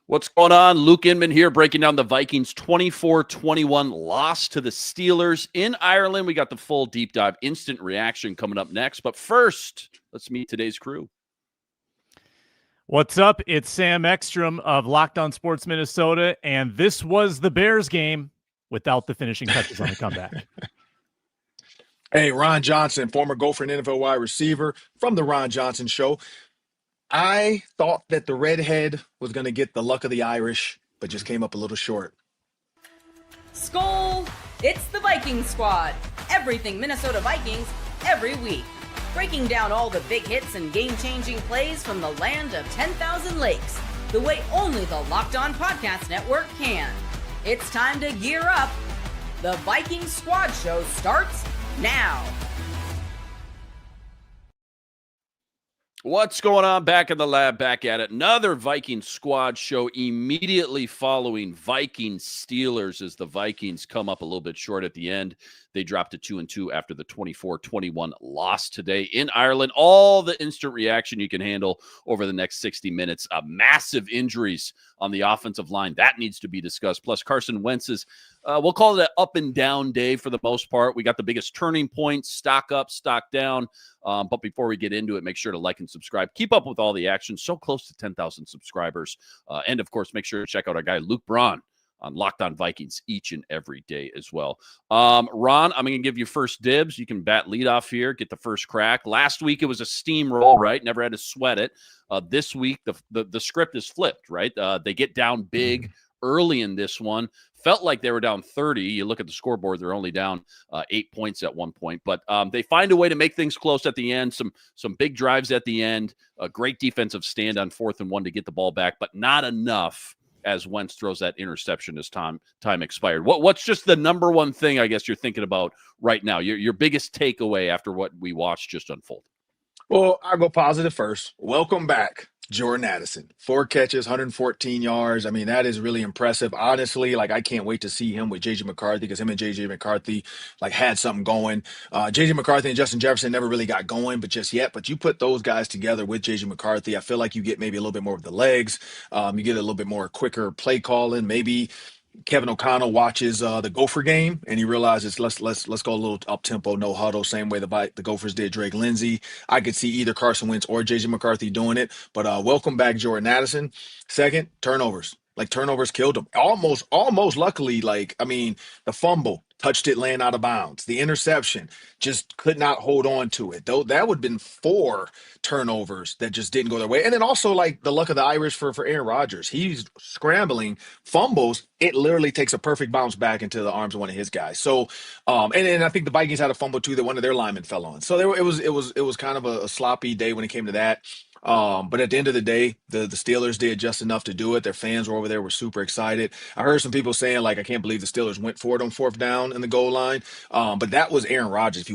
What's going on? Luke Inman here, breaking down the Vikings 24-21 loss to the Steelers in Ireland. We got the full deep dive instant reaction coming up next. But first, let's meet today's crew. What's up? It's Sam Ekstrom of Locked On Sports Minnesota, and this was the Bears game without the finishing touches on the comeback. Hey, Ron Johnson, former Gopher and NFL wide receiver from the Ron Johnson Show. I thought that the redhead was going to get the luck of the Irish, but just came up a little short. Skol! It's the Viking Squad. Everything Minnesota Vikings every week. Breaking down all the big hits and game-changing plays from the land of 10,000 lakes. The way only the Locked On Podcast Network can. It's time to gear up. The Viking Squad Show starts now. What's going on? Back in the lab, back at it. Another Viking Squad Show immediately following Vikings Steelers as the Vikings come up a little bit short at the end. They dropped to 2-2 after the 24-21 loss today in Ireland. All the instant reaction you can handle over the next 60 minutes. Massive injuries on the offensive line. That needs to be discussed. Plus Carson Wentz's, we'll call it an up and down day for the most part. We got the biggest turning points, stock up, stock down. But before we get into it, make sure to like and subscribe. Keep up with all the action. So close to 10,000 subscribers. And, of course, make sure to check out our guy, Luke Braun, on Locked On Vikings each and every day as well. Ron, I'm going to give you first dibs. You can bat leadoff here, get the first crack. Last week, it was a steamroll, right? Never had to sweat it. This week, the script is flipped, right? They get down big early in this one. Felt like they were down 30. You look at the scoreboard, they're only down 8 points at one point. But they find a way to make things close at the end. Some big drives at the end. A great defensive stand on 4th and 1 to get the ball back, but not enough as Wentz throws that interception as time expired. What's just the number one thing, I guess, you're thinking about right now? Your biggest takeaway after what we watched just unfold? Well, I'll go positive first. Welcome back, Jordan Addison. 4 catches, 114 yards. I mean, that is really impressive. Honestly, I can't wait to see him with J.J. McCarthy because him and J.J. McCarthy, had something going. J.J. McCarthy and Justin Jefferson never really got going, but just yet. But you put those guys together with J.J. McCarthy, I feel like you get maybe a little bit more of the legs. You get a little bit more quicker play calling, maybe. Kevin O'Connell watches the Gopher game and he realizes let's go a little up tempo, no huddle, same way the Gophers did Drake Lindsay. I could see either Carson Wentz or JJ McCarthy doing it, but welcome back Jordan Addison. Second, turnovers. Turnovers killed him. Almost luckily, the fumble touched it laying out of bounds. The interception just could not hold on to it. Though that would have been 4 turnovers that just didn't go their way. And then also the luck of the Irish for Aaron Rodgers. He's scrambling, fumbles. It literally takes a perfect bounce back into the arms of one of his guys. So, and I think the Vikings had a fumble too that one of their linemen fell on. So it was kind of a sloppy day when it came to that. But at the end of the day, the Steelers did just enough to do it. Their fans were over there, were super excited. I heard some people saying, I can't believe the Steelers went for it on 4th down in the goal line. But that was Aaron Rodgers.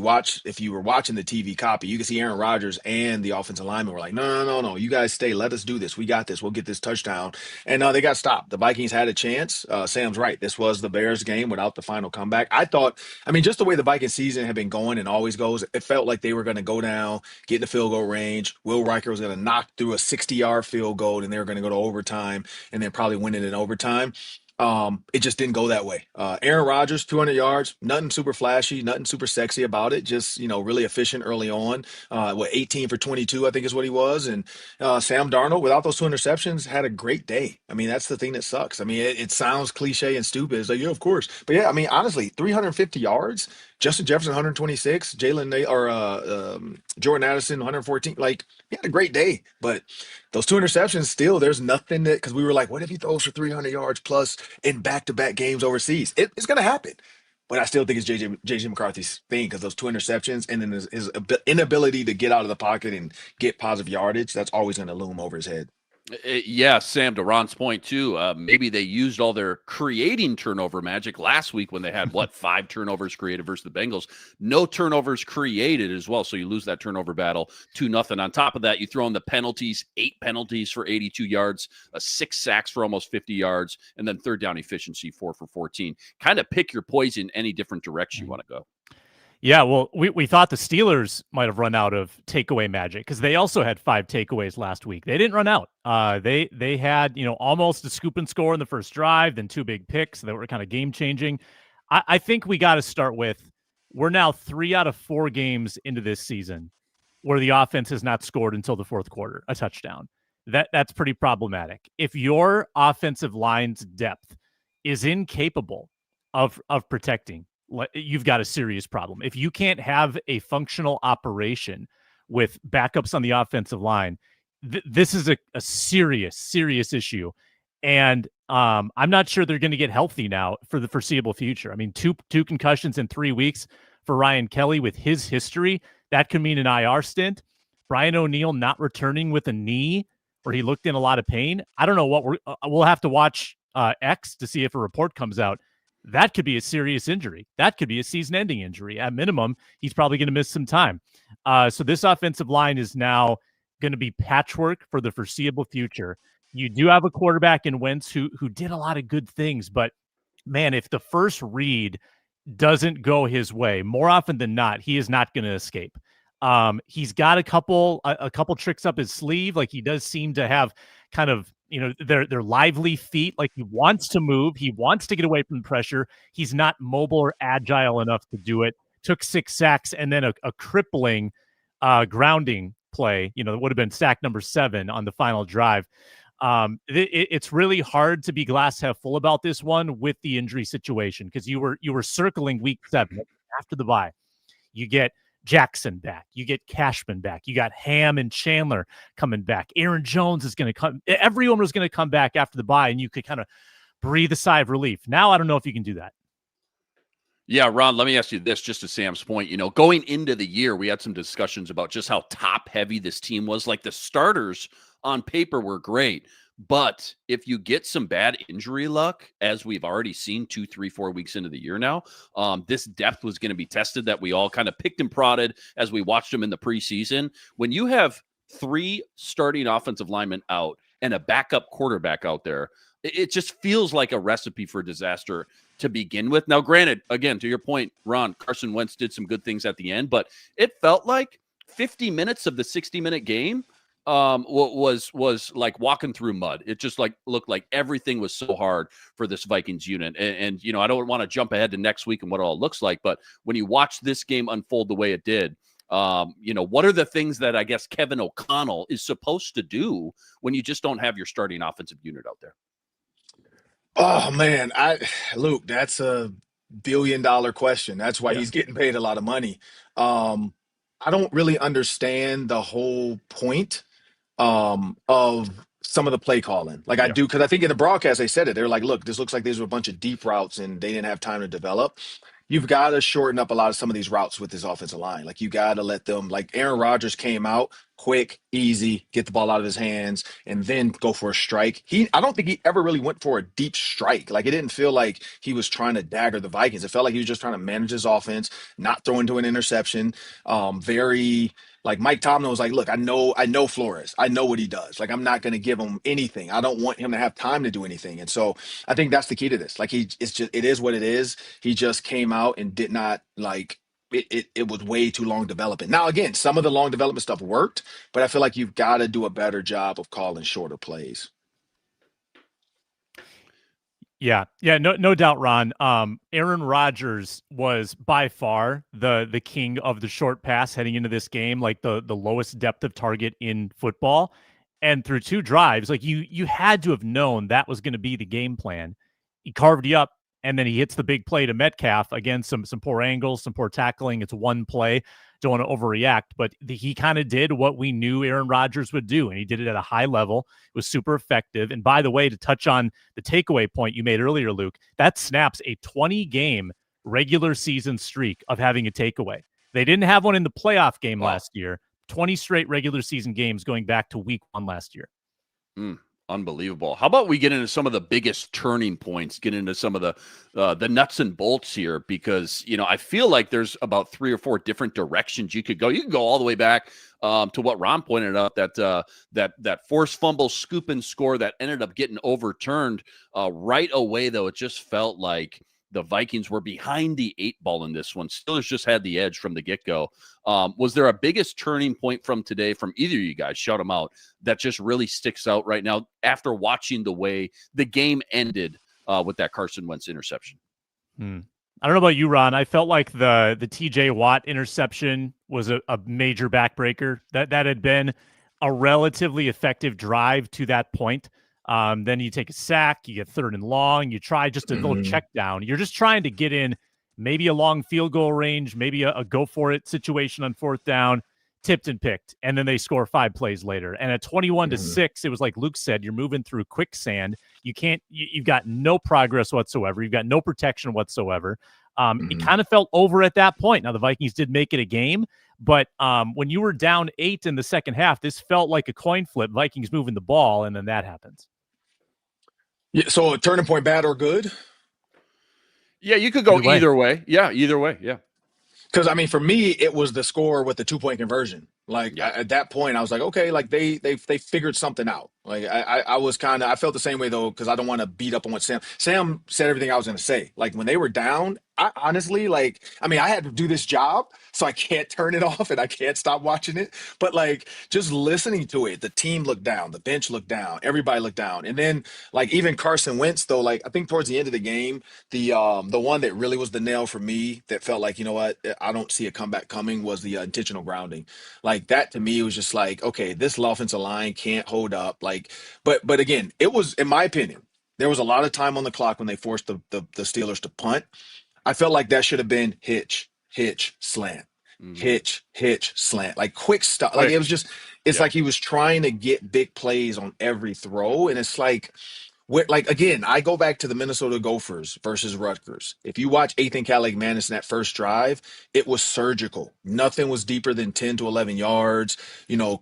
If you were watching the TV copy, you could see Aaron Rodgers and the offensive lineman were like, no, you guys stay. Let us do this. We got this. We'll get this touchdown. And they got stopped. The Vikings had a chance. Sam's right. This was the Bears game without the final comeback. I thought, just the way the Vikings season had been going and always goes, it felt like they were going to go down, get in the field goal range. Will Riker was going to knock through a 60-yard field goal, and they were going to go to overtime and then probably win it in overtime. It just didn't go that way. Aaron Rodgers, 200 yards, nothing super flashy, nothing super sexy about it. Just, really efficient early on. 18 for 22, I think is what he was. And Sam Darnold, without those 2 interceptions, had a great day. That's the thing that sucks. It sounds cliche and stupid. It's yeah, of course. But yeah, honestly, 350 yards, Justin Jefferson, 126, Jordan Addison, 114. He had a great day. But those 2 interceptions, still, there's nothing that, because we were like, what if he throws for 300 yards plus in back-to-back games overseas? It's going to happen. But I still think it's J.J. McCarthy's thing because those 2 interceptions and then his inability to get out of the pocket and get positive yardage, that's always going to loom over his head. Yeah, Sam, to Ron's point, too, maybe they used all their creating turnover magic last week when they had, 5 turnovers created versus the Bengals. No turnovers created as well, so you lose that turnover battle 2-0. On top of that, you throw in the penalties, 8 penalties for 82 yards, 6 sacks for almost 50 yards, and then third down efficiency, 4 for 14. Kind of pick your poison any different direction you want to go. Yeah, well, we thought the Steelers might have run out of takeaway magic because they also had 5 takeaways last week. They didn't run out. They had, almost a scoop and score in the first drive, then 2 big picks that were kind of game changing. I think we got to start with, we're now 3 out of 4 games into this season where the offense has not scored until the fourth quarter, a touchdown. That's pretty problematic. If your offensive line's depth is incapable of protecting, you've got a serious problem. If you can't have a functional operation with backups on the offensive line, this is a serious issue. And I'm not sure they're going to get healthy now for the foreseeable future. I mean, two concussions in 3 weeks for Ryan Kelly with his history, that could mean an IR stint. Brian O'Neill not returning with a knee where he looked in a lot of pain. I don't know what we'll have to watch X to see if a report comes out. That could be a serious injury. That could be a season-ending injury. At minimum, he's probably going to miss some time. So this offensive line is now going to be patchwork for the foreseeable future. You do have a quarterback in Wentz who did a lot of good things, but man, if the first read doesn't go his way, more often than not, he is not going to escape. He's got a couple tricks up his sleeve. Like, he does seem to have kind of, their lively feet. Like, he wants to move. He wants to get away from pressure. He's not mobile or agile enough to do it. Took 6 sacks and then a crippling grounding play. It would have been sack number 7 on the final drive. It's really hard to be glass half full about this one with the injury situation, because you were circling week 7 after the bye. You get Jackson back. You get Cashman back. You got Ham and Chandler coming back. Aaron Jones is going to come. Everyone was going to come back after the bye, and you could kind of breathe a sigh of relief. Now, I don't know if you can do that. Yeah, Ron, let me ask you this, just to Sam's point. Going into the year, we had some discussions about just how top-heavy this team was. Like, the starters on paper were great, but if you get some bad injury luck, as we've already seen 2, 3, 4 weeks into the year now, this depth was going to be tested that we all kind of picked and prodded as we watched them in the preseason. When you have 3 starting offensive linemen out and a backup quarterback out there, it just feels like a recipe for disaster to begin with. Now, granted, again, to your point, Ron, Carson Wentz did some good things at the end, but it felt like 50 minutes of the 60-minute game was like walking through mud. It just looked like everything was so hard for this Vikings unit. And I don't want to jump ahead to next week and what it all looks like, but when you watch this game unfold the way it did, what are the things that I guess Kevin O'Connell is supposed to do when you just don't have your starting offensive unit out there? Oh man, Luke, that's a billion-dollar question. That's why he's getting paid a lot of money. I don't really understand the whole point of some of the play calling. Like, I do, because I think in the broadcast they said it. They're like, look, this looks like these were a bunch of deep routes and they didn't have time to develop. You've got to shorten up a lot of some of these routes with this offensive line. Like, you got to let them, like Aaron Rodgers came out quick, easy, get the ball out of his hands, and then go for a strike. I don't think he ever really went for a deep strike. Like, it didn't feel like he was trying to dagger the Vikings. It felt like he was just trying to manage his offense, not throw into an interception. Very, like, Mike Tomlin was like, look, I know Flores. I know what he does. Like, I'm not going to give him anything. I don't want him to have time to do anything. And so I think that's the key to this. Like, it is what it is. He just came out and did not, like, it was way too long developing. Now, again, some of the long development stuff worked, but I feel like you've got to do a better job of calling shorter plays. Yeah, no doubt, Ron. Aaron Rodgers was by far the king of the short pass heading into this game, like the lowest depth of target in football. And through 2 drives, like, you had to have known that was going to be the game plan. He carved you up, and then he hits the big play to Metcalf. Again, some poor angles, some poor tackling. It's one play. Don't want to overreact, but he kind of did what we knew Aaron Rodgers would do, and he did it at a high level. It was super effective. And by the way, to touch on the takeaway point you made earlier, Luke, that snaps a 20-game regular season streak of having a takeaway. They didn't have one in the playoff game last year. 20 straight regular season games going back to week 1 last year. Unbelievable. How about we get into some of the biggest turning points, get into some of the nuts and bolts here, because, I feel like there's about 3 or 4 different directions you could go. You can go all the way back to what Ron pointed out, that forced fumble, scoop and score that ended up getting overturned right away, though. It just felt like the Vikings were behind the 8 ball in this one. Steelers just had the edge from the get-go. Was there a biggest turning point from today from either of you guys, shout them out, that just really sticks out right now after watching the way the game ended with that Carson Wentz interception? I don't know about you, Ron. I felt like the TJ Watt interception was a major backbreaker. That had been a relatively effective drive to that point. Then you take a sack, you get 3rd and long, you try just a little check down. You're just trying to get in maybe a long field goal range, maybe a go for it situation on 4th down, tipped and picked. And then they score 5 plays later. And at 21-6, it was like Luke said, you're moving through quicksand. You've got no progress whatsoever. You've got no protection whatsoever. It kind of felt over at that point. Now the Vikings did make it a game, but when you were down 8 in the second half, this felt like a coin flip. Vikings moving the ball, and then that happens. Yeah, so a turning point, bad or good? Yeah, you could go either way. Yeah, either way. Yeah. Because, I mean, for me, it was the score with the 2-point conversion. Like, at that point, I was like, okay, like they figured something out. Like, I was kind of, I felt the same way, though, because I don't want to beat up on what Sam said everything I was going to say. Like, when they were down, I honestly, like, I mean, I had to do this job, so I can't turn it off and I can't stop watching it. But, like, just listening to it, the team looked down, the bench looked down, everybody looked down. And then, like, even Carson Wentz, though, like, I think towards the end of the game, the one that really was the nail for me that felt like, you know what, I don't see a comeback coming was the intentional grounding. Like, that to me was just like, okay, this offensive line can't hold up. Like, but again, it was, in my opinion, there was a lot of time on the clock when they forced the Steelers to punt. I felt like that should have been hitch, slant, hitch, slant, like quick stuff. Like, it was just, it's like he was trying to get big plays on every throw. And it's like, again, I go back to the Minnesota Gophers versus Rutgers. If you watch Ethan Calais-Manis in that first drive, it was surgical. Nothing was deeper than 10 to 11 yards,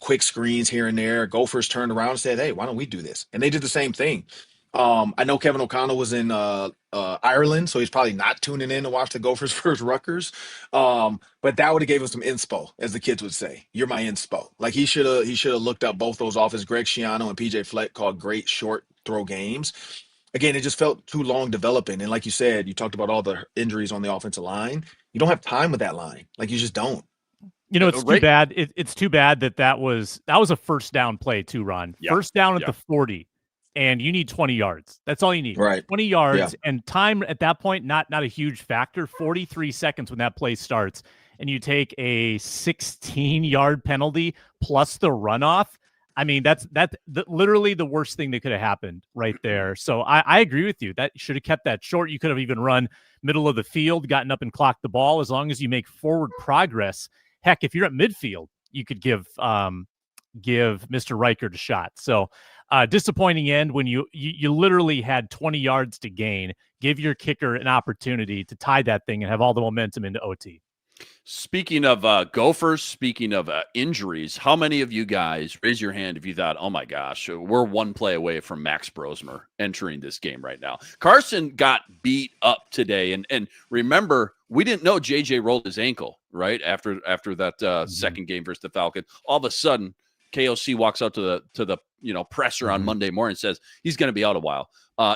quick screens here and there. Gophers turned around and said, hey, why don't we do this? And they did the same thing. I know Kevin O'Connell was in Ireland, so he's probably not tuning in to watch the Gophers versus Rutgers. But that would have gave him some inspo, as the kids would say. You're my inspo. Like, he should have looked up both those offenses. Greg Schiano and PJ Fleck called great short throw games. Again, it just felt too long developing. And like you said, you talked about all the injuries on the offensive line. You don't have time with that line. Like, you just don't. It's too bad. It's too bad that was a first down play too, Ron. Yeah. First down at the 40. And you need 20 yards. That's all you need. Right. 20 yards and time at that point, not a huge factor. 43 seconds when that play starts, and you take a 16-yard penalty plus the runoff. I mean, that's literally the worst thing that could have happened right there. So I agree with you. That should have kept that short. You could have even run middle of the field, gotten up and clocked the ball. As long as you make forward progress. Heck, if you're at midfield, you could give Mr. Reichert a shot. So disappointing end when you literally had 20 yards to gain. Give your kicker an opportunity to tie that thing and have all the momentum into OT. Speaking of Gophers, speaking of injuries, how many of you guys raise your hand if you thought, oh my gosh, we're one play away from Max Brosmer entering this game right now? Carson got beat up today, and remember, we didn't know JJ rolled his ankle right after that second game versus the Falcons. All of a sudden, KOC walks out to the presser on Monday morning and says he's going to be out a while.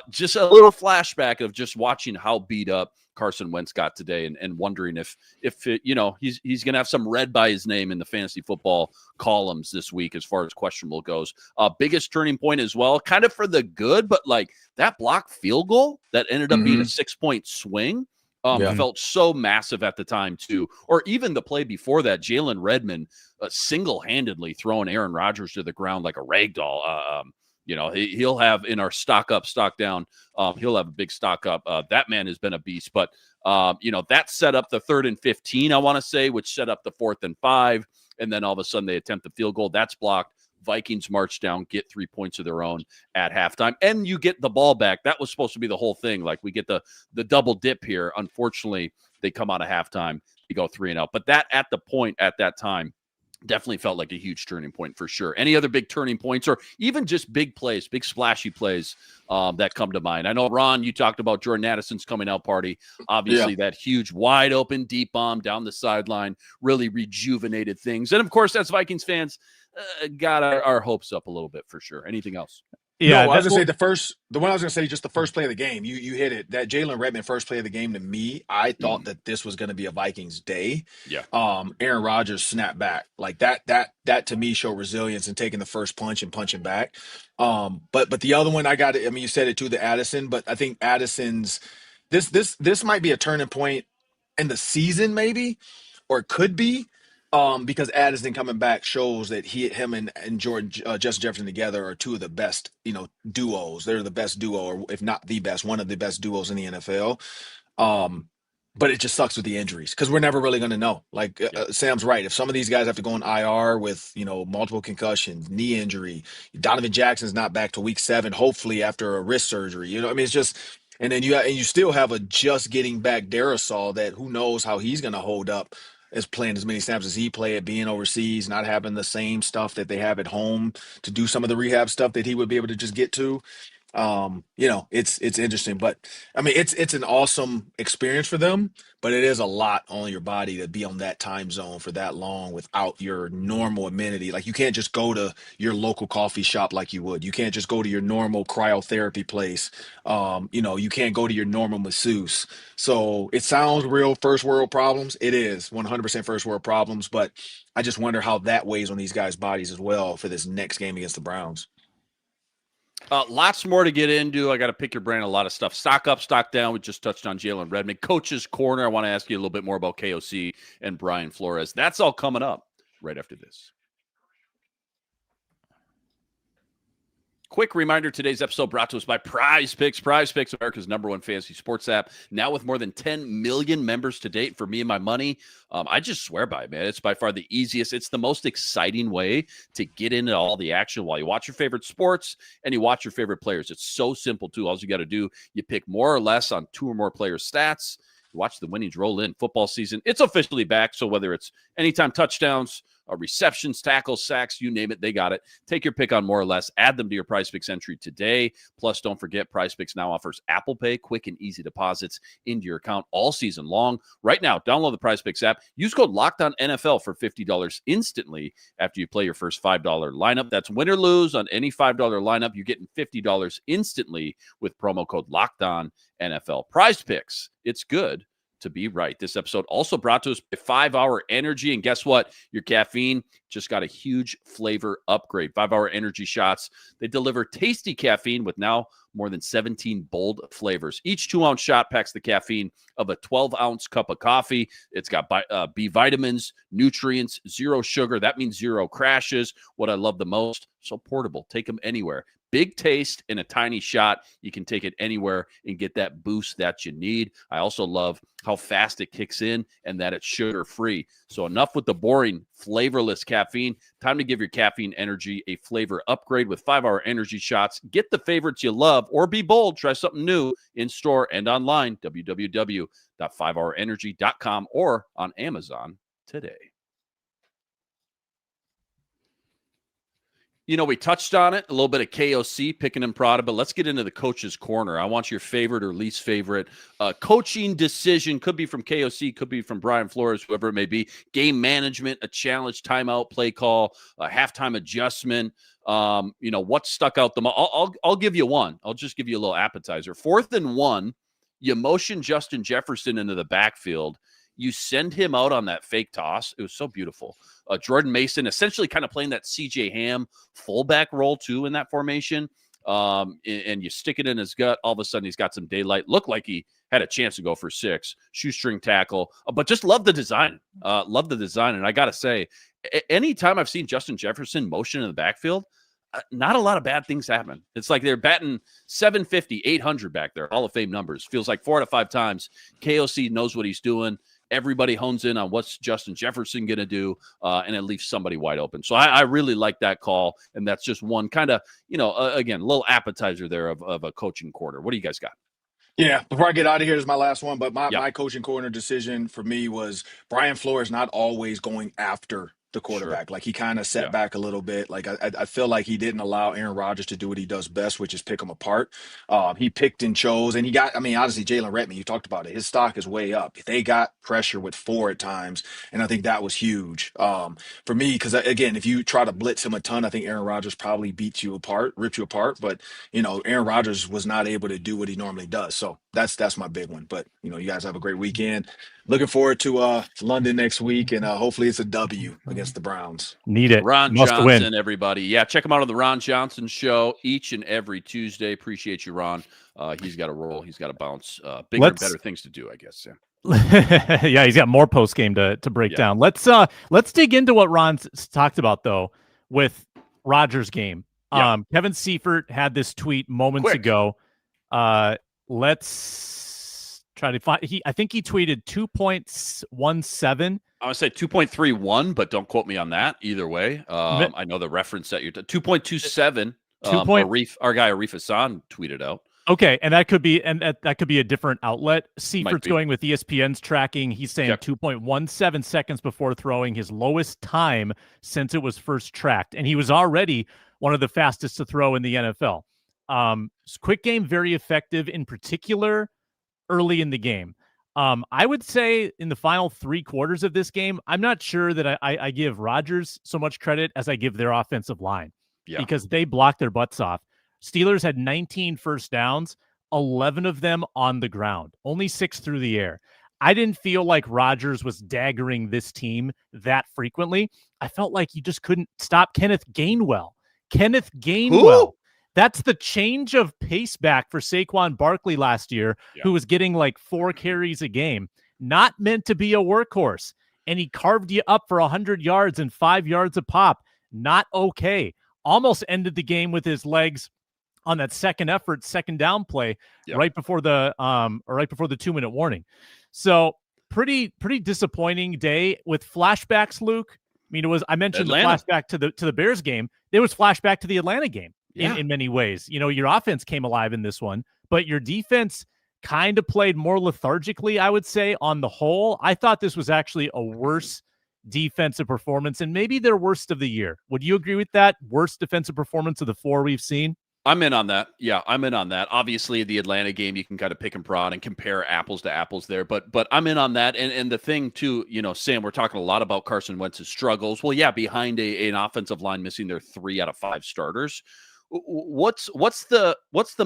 Just a little flashback of just watching how beat up Carson Wentz got today and wondering if he's going to have some red by his name in the fantasy football columns this week as far as questionable goes. Biggest turning point as well, kind of for the good, but like that blocked field goal that ended up being a 6-point swing. Felt so massive at the time, too. Or even the play before that, Jalen Redmond single-handedly throwing Aaron Rodgers to the ground like a rag doll. He'll have in our stock up, stock down, he'll have a big stock up. That man has been a beast. But, that set up the 3rd and 15, I want to say, which set up the 4th and 5. And then all of a sudden they attempt the field goal. That's blocked. Vikings march down, get 3 points of their own at halftime, and you get the ball back. That was supposed to be the whole thing. Like, we get the double dip here. Unfortunately, they come out of halftime, you go 3-0. But that at that time definitely felt like a huge turning point for sure. Any other big turning points or even just big plays, big splashy plays that come to mind? I know, Ron, you talked about Jordan Addison's coming out party. Obviously, that huge wide open deep bomb down the sideline really rejuvenated things. And of course, as Vikings fans, got our hopes up a little bit for sure. Anything else? Yeah, No, I was gonna say well, the one I was gonna say just the first play of the game. You hit it. That Jalen Redmond first play of the game to me, I thought that this was gonna be a Vikings day. Yeah. Aaron Rodgers snapped back. Like that to me showed resilience and taking the first punch and punching back. But the other one I got it, I mean you said it too, the Addison, but I think Addison's this might be a turning point in the season, maybe, or it could be. Because Addison coming back shows that him and Jordan, Justin Jefferson together are two of the best, duos. They're the best duo, or if not the best, one of the best duos in the NFL. Um, but it just sucks with the injuries because we're never really going to know. Like Yeah. Sam's right. If some of these guys have to go on IR with multiple concussions, knee injury, Donovan Jackson's not back to week 7. Hopefully after a wrist surgery. I mean, it's just. And then you still have a just getting back Darisaw that who knows how he's going to hold up as playing as many snaps as he played, being overseas, not having the same stuff that they have at home to do some of the rehab stuff that he would be able to just get to. It's interesting, but I mean, it's an awesome experience for them, but it is a lot on your body to be on that time zone for that long without your normal amenity. Like you can't just go to your local coffee shop like you would. You can't just go to your normal cryotherapy place. You can't go to your normal masseuse. So it sounds real first world problems. It is 100% first world problems, but I just wonder how that weighs on these guys' bodies as well for this next game against the Browns. Lots more to get into. I got to pick your brain on a lot of stuff. Stock up, stock down. We just touched on Jalen Redmond. Coach's Corner. I want to ask you a little bit more about KOC and Brian Flores. That's all coming up right after this. Quick reminder, today's episode brought to us by Prize Picks. Prize Picks, America's #1 fantasy sports app. Now with more than 10 million members to date. For me and my money, I just swear by it, man. It's by far the easiest. It's the most exciting way to get into all the action while you watch your favorite sports and you watch your favorite players. It's so simple, too. All you got to do, you pick more or less on 2 or more players' stats. You watch the winnings roll in. Football season, it's officially back. So whether it's anytime touchdowns, receptions, tackles, sacks, you name it, they got it. Take your pick on more or less. Add them to your Prize Picks entry today. Plus, don't forget, Prize Picks now offers Apple Pay, quick and easy deposits into your account all season long. Right now, download the Prize Picks app. Use code LOCKEDONNFL for $50 instantly after you play your first $5 lineup. That's win or lose on any $5 lineup. You're getting $50 instantly with promo code LOCKEDONNFL. Prize Picks, it's good to be right. This episode also brought to us by 5 Hour Energy. And guess what? Your caffeine just got a huge flavor upgrade. 5 Hour Energy shots. They deliver tasty caffeine with now more than 17 bold flavors. Each 2-ounce shot packs the caffeine of a 12-ounce cup of coffee. It's got B vitamins, nutrients, 0 sugar. That means 0 crashes. What I love the most, so portable. Take them anywhere. Big taste in a tiny shot. You can take it anywhere and get that boost that you need. I also love how fast it kicks in and that it's sugar-free. So enough with the boring, flavorless caffeine. Time to give your caffeine energy a flavor upgrade with 5 Hour Energy shots. Get the favorites you love or be bold. Try something new in store and online. www.5hourenergy.com or on Amazon today. We touched on it, a little bit of KOC, picking him Prada, but let's get into the coach's corner. I want your favorite or least favorite coaching decision. Could be from KOC, could be from Brian Flores, whoever it may be. Game management, a challenge, timeout, play call, a halftime adjustment. What stuck out the most? I'll give you one. I'll just give you a little appetizer. 4th and 1, you motion Justin Jefferson into the backfield. You send him out on that fake toss. It was so beautiful. Jordan Mason essentially kind of playing that C.J. Ham fullback role too in that formation. And you stick it in his gut. All of a sudden, he's got some daylight. Looked like he had a chance to go for 6. Shoestring tackle. But just love the design. Love the design. And I got to say, anytime I've seen Justin Jefferson motion in the backfield, not a lot of bad things happen. It's like they're batting 750, 800 back there. Hall of Fame numbers. Feels like 4 out of 5 times. KOC knows what he's doing. Everybody hones in on what's Justin Jefferson going to do, and it leaves somebody wide open. So I really like that call, and that's just one kind of, again, a little appetizer there of a coaching corner. What do you guys got? Yeah, before I get out of here, this is my last one, but my coaching corner decision for me was Brian Flores not always going after the quarterback. Sure. Like he kind of set Yeah. back a little bit. Like I feel like he didn't allow Aaron Rodgers to do what he does best, which is pick him apart. He picked and chose, and he got. I mean, honestly, Jalen Redmond, you talked about it. His stock is way up. They got pressure with 4 at times, and I think that was huge for me. Because again, if you try to blitz him a ton, I think Aaron Rodgers probably beats you apart, rips you apart. But Aaron Rodgers was not able to do what he normally does. So that's my big one. But you guys have a great weekend. Looking forward to London next week, and hopefully it's a W against the Browns. Need it. Ron Must Johnson, win. everybody. Yeah, check him out on the Ron Johnson Show each and every Tuesday. Appreciate you, Ron. He's got to roll. He's got to bounce. Bigger and better things to do, I guess. Yeah. Yeah, he's got more post game to break down. Let's dig into what Ron's talked about though with Rodgers' game. Yeah. Kevin Seifert had this tweet moments ago. Let's try to find. I think he tweeted 2.17. I would say 2.31, but don't quote me on that either way. I know the reference that you're 2.27. Our guy Arif Hassan tweeted out. Okay, and that could be a different outlet. Seifert's going with ESPN's tracking. He's saying 2.17 seconds before throwing, his lowest time since it was first tracked, and he was already one of the fastest to throw in the NFL. Quick game, very effective, in particular early in the game. I would say in the final 3 quarters of this game, I'm not sure that I give Rodgers so much credit as I give their offensive line because they blocked their butts off. Steelers had 19 first downs, 11 of them on the ground, only 6 through the air. I didn't feel like Rodgers was daggering this team that frequently. I felt like he just couldn't stop Kenneth Gainwell. Who? That's the change of pace back for Saquon Barkley last year, who was getting like 4 carries a game. Not meant to be a workhorse. And he carved you up for 100 yards and 5 yards a pop. Not okay. Almost ended the game with his legs on that second down play right before the 2-minute warning. So pretty disappointing day with flashbacks, Luke. I mean, I mentioned Atlanta. The flashback to the Bears game. There was flashback to the Atlanta game in many ways. Your offense came alive in this one, but your defense kind of played more lethargically, I would say, on the whole. I thought this was actually a worse defensive performance and maybe their worst of the year. Would you agree with that? Worst defensive performance of the 4 we've seen? I'm in on that. Yeah, I'm in on that. Obviously, the Atlanta game, you can kind of pick and prod and compare apples to apples there, but I'm in on that. And the thing too, Sam, we're talking a lot about Carson Wentz's struggles. Well, yeah, behind an offensive line missing their 3 out of 5 starters. What's the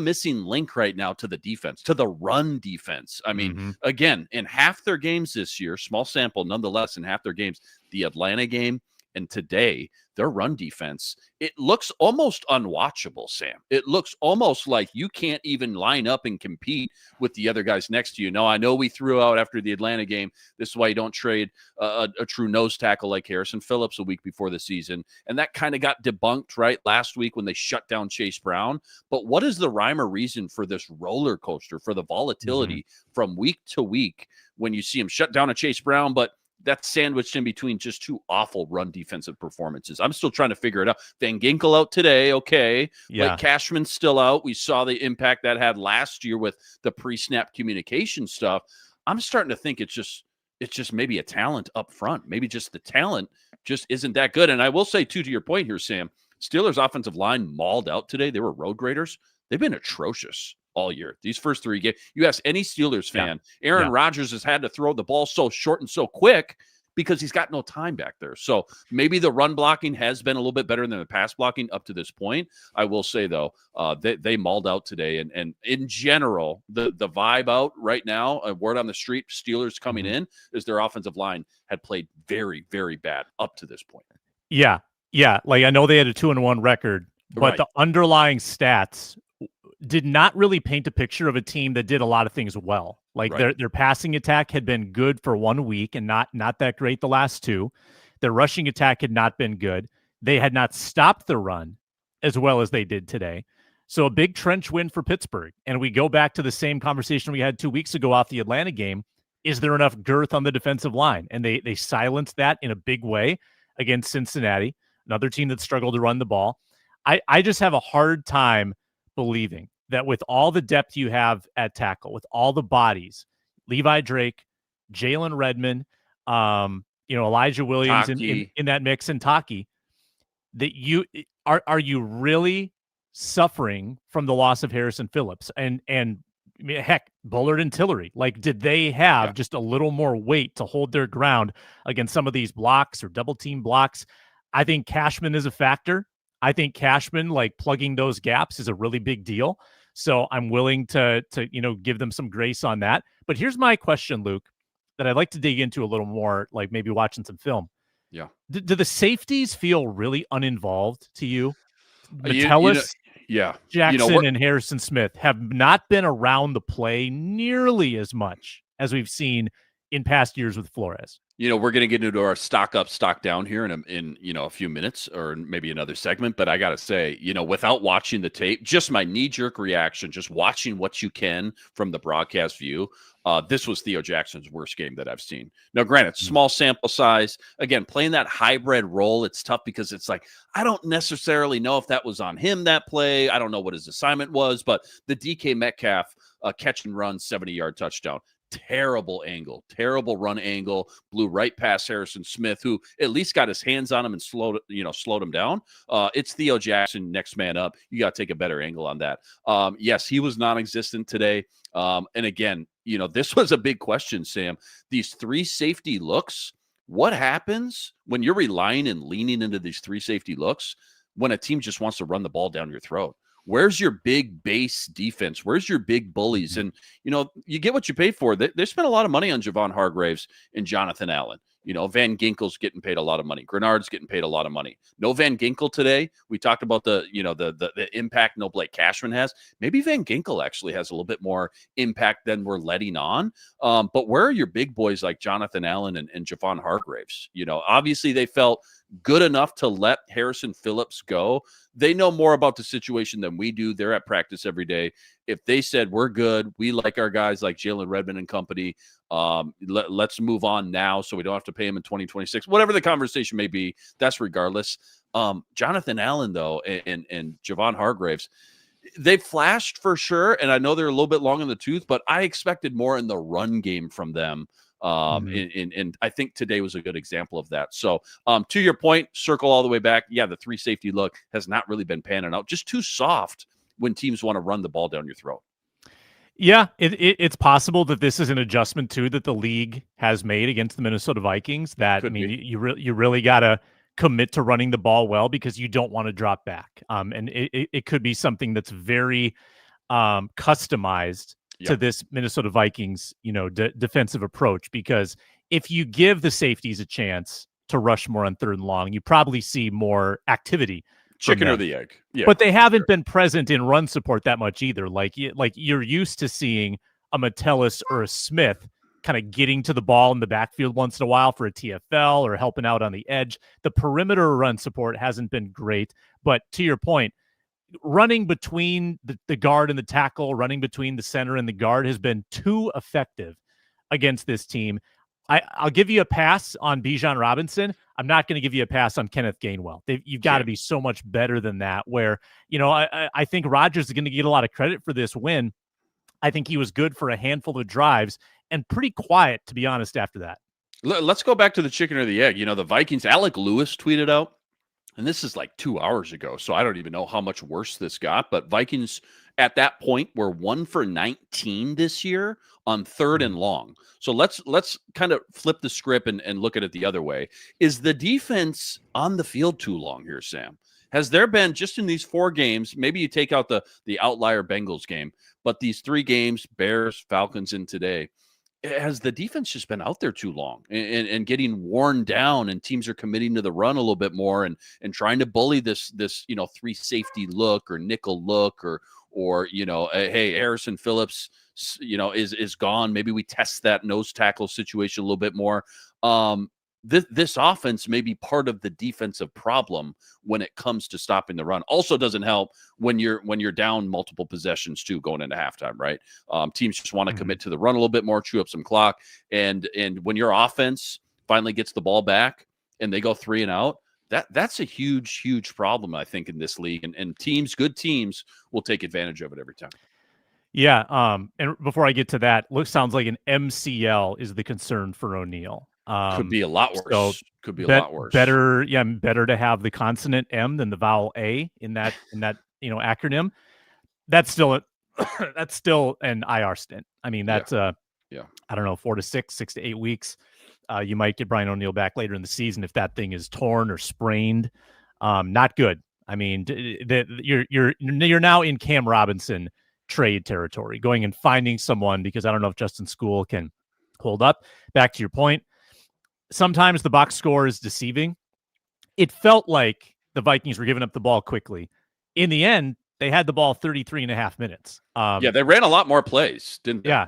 missing link right now to the defense, to the run defense? I mean, again, in half their games this year, small sample nonetheless, in half their games, the Atlanta game and today, their run defense, it looks almost unwatchable, Sam. It looks almost like you can't even line up and compete with the other guys next to you. Now, I know we threw out after the Atlanta game. This is why you don't trade a true nose tackle like Harrison Phillips a week before the season. And that kind of got debunked, right, last week when they shut down Chase Brown. But what is the rhyme or reason for this roller coaster, for the volatility from week to week when you see him shut down a Chase Brown, but that's sandwiched in between just 2 awful run defensive performances? I'm still trying to figure it out. Van Ginkel out today. Okay. Blake Cashman's still out. We saw the impact that had last year with the pre-snap communication stuff. I'm starting to think it's just maybe a talent up front. Maybe just the talent just isn't that good. And I will say too, to your point here, Sam, Steelers offensive line mauled out today. They were road graders. They've been atrocious all year. These first 3 games, you ask any Steelers fan, Aaron Rodgers has had to throw the ball so short and so quick because he's got no time back there. So maybe the run blocking has been a little bit better than the pass blocking up to this point. I will say, though, they mauled out today. And in general, the vibe out right now, a word on the street, Steelers coming in, is their offensive line had played very, very bad up to this point. Yeah. Like, I know they had a 2-1 record, but the underlying stats did not really paint a picture of a team that did a lot of things well. Like their passing attack had been good for 1 week and not that great the last 2. Their rushing attack had not been good. They had not stopped the run as well as they did today. So a big trench win for Pittsburgh. And we go back to the same conversation we had 2 weeks ago off the Atlanta game. Is there enough girth on the defensive line? And they silenced that in a big way against Cincinnati, another team that struggled to run the ball. I just have a hard time believing that with all the depth you have at tackle, with all the bodies, Levi Drake, Jalen Redmond, Elijah Williams Taki. in that mix, and Taki, that are you really suffering from the loss of Harrison Phillips and I mean, heck, Bullard and Tillery? Like, did they have just a little more weight to hold their ground against some of these blocks or double team blocks? I think Cashman is a factor. I think Cashman, like, plugging those gaps is a really big deal. So I'm willing to give them some grace on that. But here's my question, Luke, that I'd like to dig into a little more, like maybe watching some film. Yeah. Do the safeties feel really uninvolved to you? Metellus, Jackson, and Harrison Smith have not been around the play nearly as much as we've seen in past years with Flores. We're going to get into our stock up, stock down here in a few minutes or maybe another segment. But I got to say, without watching the tape, just my knee-jerk reaction, just watching what you can from the broadcast view, this was Theo Jackson's worst game that I've seen. Now, granted, small sample size. Again, playing that hybrid role, it's tough because it's like, I don't necessarily know if that was on him, that play. I don't know what his assignment was, but the DK Metcalf catch and run 70-yard touchdown. Terrible angle, terrible run angle, blew right past Harrison Smith, who at least got his hands on him and slowed him down. It's Theo Jackson, next man up. You got to take a better angle on that. Yes, he was non-existent today. And again, this was a big question, Sam. These three safety looks, what happens when you're relying and leaning into these three safety looks when a team just wants to run the ball down your throat? Where's your big base defense? Where's your big bullies? And, you get what you pay for. They spent a lot of money on Javon Hargraves and Jonathan Allen. Van Ginkel's getting paid a lot of money. Grenard's getting paid a lot of money. No Van Ginkel today. We talked about the impact no Blake Cashman has. Maybe Van Ginkel actually has a little bit more impact than we're letting on. But where are your big boys like Jonathan Allen and Javon Hargraves? Obviously they felt good enough to let Harrison Phillips go. They know more about the situation than we do. They're at practice every day. If they said, we're good, we like our guys like Jalen Redmond and company, let's move on now so we don't have to pay him in 2026, whatever the conversation may be, that's regardless. Jonathan Allen, though, and Javon Hargraves, they flashed for sure, and I know they're a little bit long in the tooth, but I expected more in the run game from them. And I think today was a good example of that. So to your point, circle all the way back. Yeah, the three safety look has not really been panning out. Just too soft when teams want to run the ball down your throat. Yeah, it's possible that this is an adjustment too that the league has made against the Minnesota Vikings. That you really got to commit to running the ball well because you don't want to drop back. And it could be something that's very customized to this Minnesota Vikings, defensive approach, because if you give the safeties a chance to rush more on third and long, you probably see more activity. Chicken or the egg. Yeah. But they haven't been present in run support that much either. Like you're used to seeing a Metellus or a Smith kind of getting to the ball in the backfield once in a while for a TFL or helping out on the edge. The perimeter run support hasn't been great, but to your point, running between the guard and the tackle, running between the center and the guard has been too effective against this team. I'll give you a pass on Bijan Robinson. I'm not going to give you a pass on Kenneth Gainwell. You've got to be so much better than that, where, I think Rodgers is going to get a lot of credit for this win. I think he was good for a handful of drives and pretty quiet, to be honest, after that. Let's go back to the chicken or the egg. The Vikings, Alec Lewis tweeted out, and this is like 2 hours ago, so I don't even know how much worse this got, but Vikings at that point were 1 for 19 this year on third and long. So let's kind of flip the script and look at it the other way. Is the defense on the field too long here, Sam? Has there been, just in these 4 games, maybe you take out the outlier Bengals game, but these 3 games, Bears, Falcons, and today, has the defense just been out there too long and getting worn down, and teams are committing to the run a little bit more and trying to bully this 3 safety look or nickel look or hey, Harrison Phillips is gone, maybe we test that nose tackle situation a little bit more. This offense may be part of the defensive problem when it comes to stopping the run. Also doesn't help when you're down multiple possessions too going into halftime, right? Teams just want to commit to the run a little bit more, chew up some clock. And when your offense finally gets the ball back and they go 3 and out, that's a huge, huge problem, I think, in this league. And good teams will take advantage of it every time. Yeah. And before I get to that, sounds like an MCL is the concern for O'Neal. Could be a lot worse. So could be a lot worse. Better to have the consonant M than the vowel A in that acronym. That's still that's still an IR stint. I mean, that's I don't know, 4 to 6 to 8 weeks. You might get Brian O'Neill back later in the season if that thing is torn or sprained. Not good. I mean, you're now in Cam Robinson trade territory, going and finding someone, because I don't know if Justin School can hold up. Back to your point, sometimes the box score is deceiving. It felt like the Vikings were giving up the ball quickly. In the end, they had the ball 33 and a half minutes. They ran a lot more plays, didn't they? Yeah.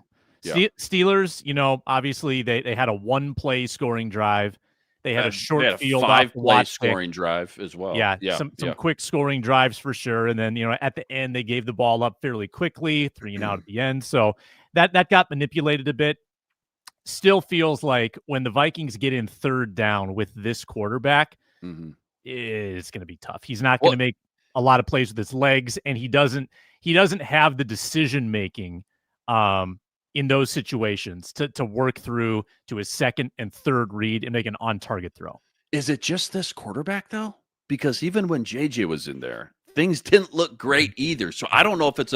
Steelers, obviously they had a 1-play scoring drive. They had a short field, 5-play scoring drive as well. Some quick scoring drives for sure. And then, at the end, they gave the ball up fairly quickly, 3 and out at the end. So that got manipulated a bit. Still feels like when the Vikings get in third down with this quarterback, it's going to be tough. He's not going to make a lot of plays with his legs, and he doesn't have the decision making in those situations to work through to his second and third read and make an on-target throw. Is it just this quarterback, though? Because even when JJ was in there, things didn't look great either. So I don't know if it's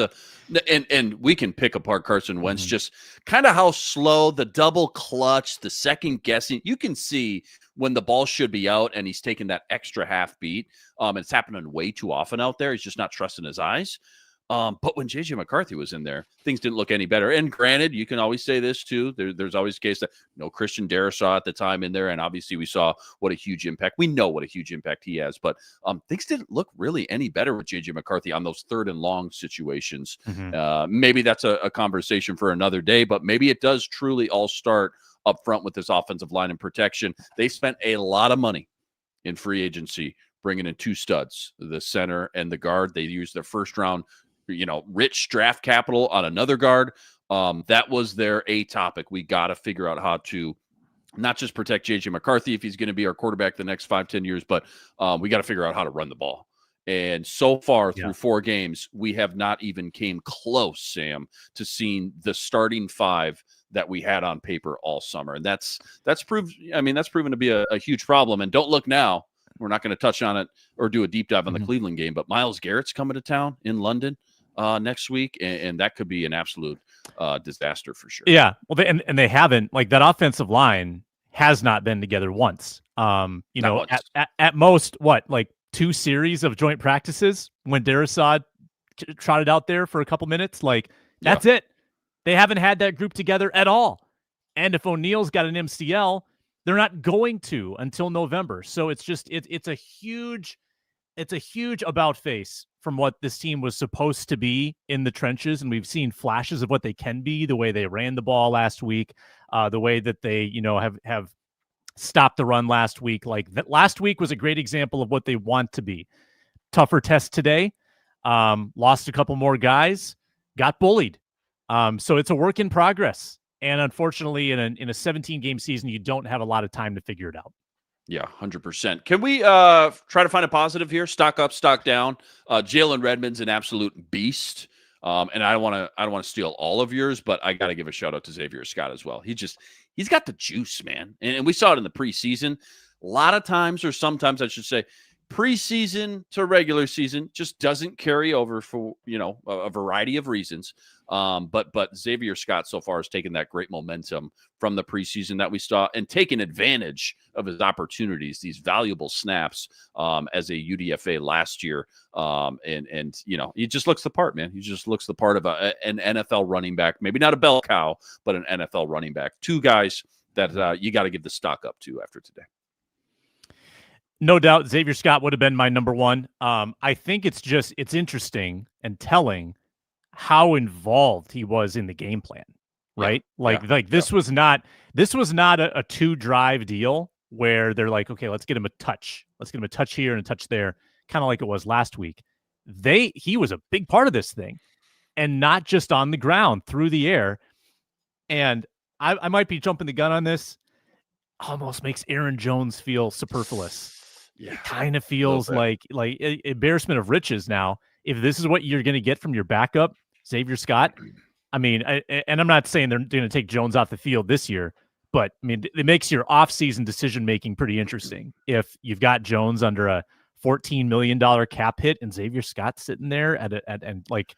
and we can pick apart Carson Wentz, just kind of how slow, the double clutch, the second guessing. You can see when the ball should be out and he's taking that extra half beat. It's happening way too often out there. He's just not trusting his eyes. But when JJ McCarthy was in there, things didn't look any better. And granted, you can always say this too. There's always a case that Christian Darrisaw at the time in there, and obviously we saw what a huge impact. We know what a huge impact he has, but things didn't look really any better with JJ McCarthy on those third and long situations. Maybe that's a conversation for another day, but maybe it does truly all start up front with this offensive line and protection. They spent a lot of money in free agency bringing in 2 studs, the center and the guard. They used their first round rich draft capital on another guard. That was their topic. We got to figure out how to not just protect JJ McCarthy if he's going to be our quarterback the next 5-10 years, but we got to figure out how to run the ball. And so far through 4 games, we have not even came close, Sam, to seeing the starting 5 that we had on paper all summer. And that's proven to be a huge problem. And don't look now. We're not going to touch on it or do a deep dive on the Cleveland game, but Myles Garrett's coming to town in London next week, and that could be an absolute disaster for sure. Yeah, well, they haven't, like, that offensive line has not been together once. Once. At most, like 2 series of joint practices when Darrisaw trotted out there for a couple minutes. Like, that's it. They haven't had that group together at all. And if O'Neill's got an MCL, they're not going to until November. So it's just it's a huge about face from what this team was supposed to be in the trenches, and we've seen flashes of what they can be. The way they ran the ball last week, the way that they have stopped the run last week. Like, that last week was a great example of what they want to be. Tougher test today. Lost a couple more guys. Got bullied. So it's a work in progress. And unfortunately, in a 17-game season, you don't have a lot of time to figure it out. Yeah, 100%. Can we try to find a positive here? Stock up, stock down. Jalen Redmond's an absolute beast. And I don't want to steal all of yours, but I got to give a shout out to Zavier Scott as well. He's got the juice, man. And we saw it in the preseason. A lot of times, or sometimes I should say, preseason to regular season just doesn't carry over for, a variety of reasons. But Zavier Scott so far has taken that great momentum from the preseason that we saw and taken advantage of his opportunities, these valuable snaps as a UDFA last year. And he just looks the part, man. He just looks the part of an NFL running back, maybe not a bell cow, but an NFL running back. 2 guys that you got to give the stock up to after today. No doubt Zavier Scott would have been my number 1. I think it's interesting and telling how involved he was in the game plan, right? This was not a 2-drive deal where they're like, okay, let's get him a touch. Let's get him a touch here and a touch there, kind of like it was last week. He was a big part of this thing, and not just on the ground, through the air. And I might be jumping the gun on this. Almost makes Aaron Jones feel superfluous. Yeah, it kind of feels like embarrassment of riches now. If this is what you're going to get from your backup, Zavier Scott, I mean, and I'm not saying they're going to take Jones off the field this year, but I mean, it makes your offseason decision-making pretty interesting. If you've got Jones under a $14 million cap hit and Xavier Scott sitting there at like,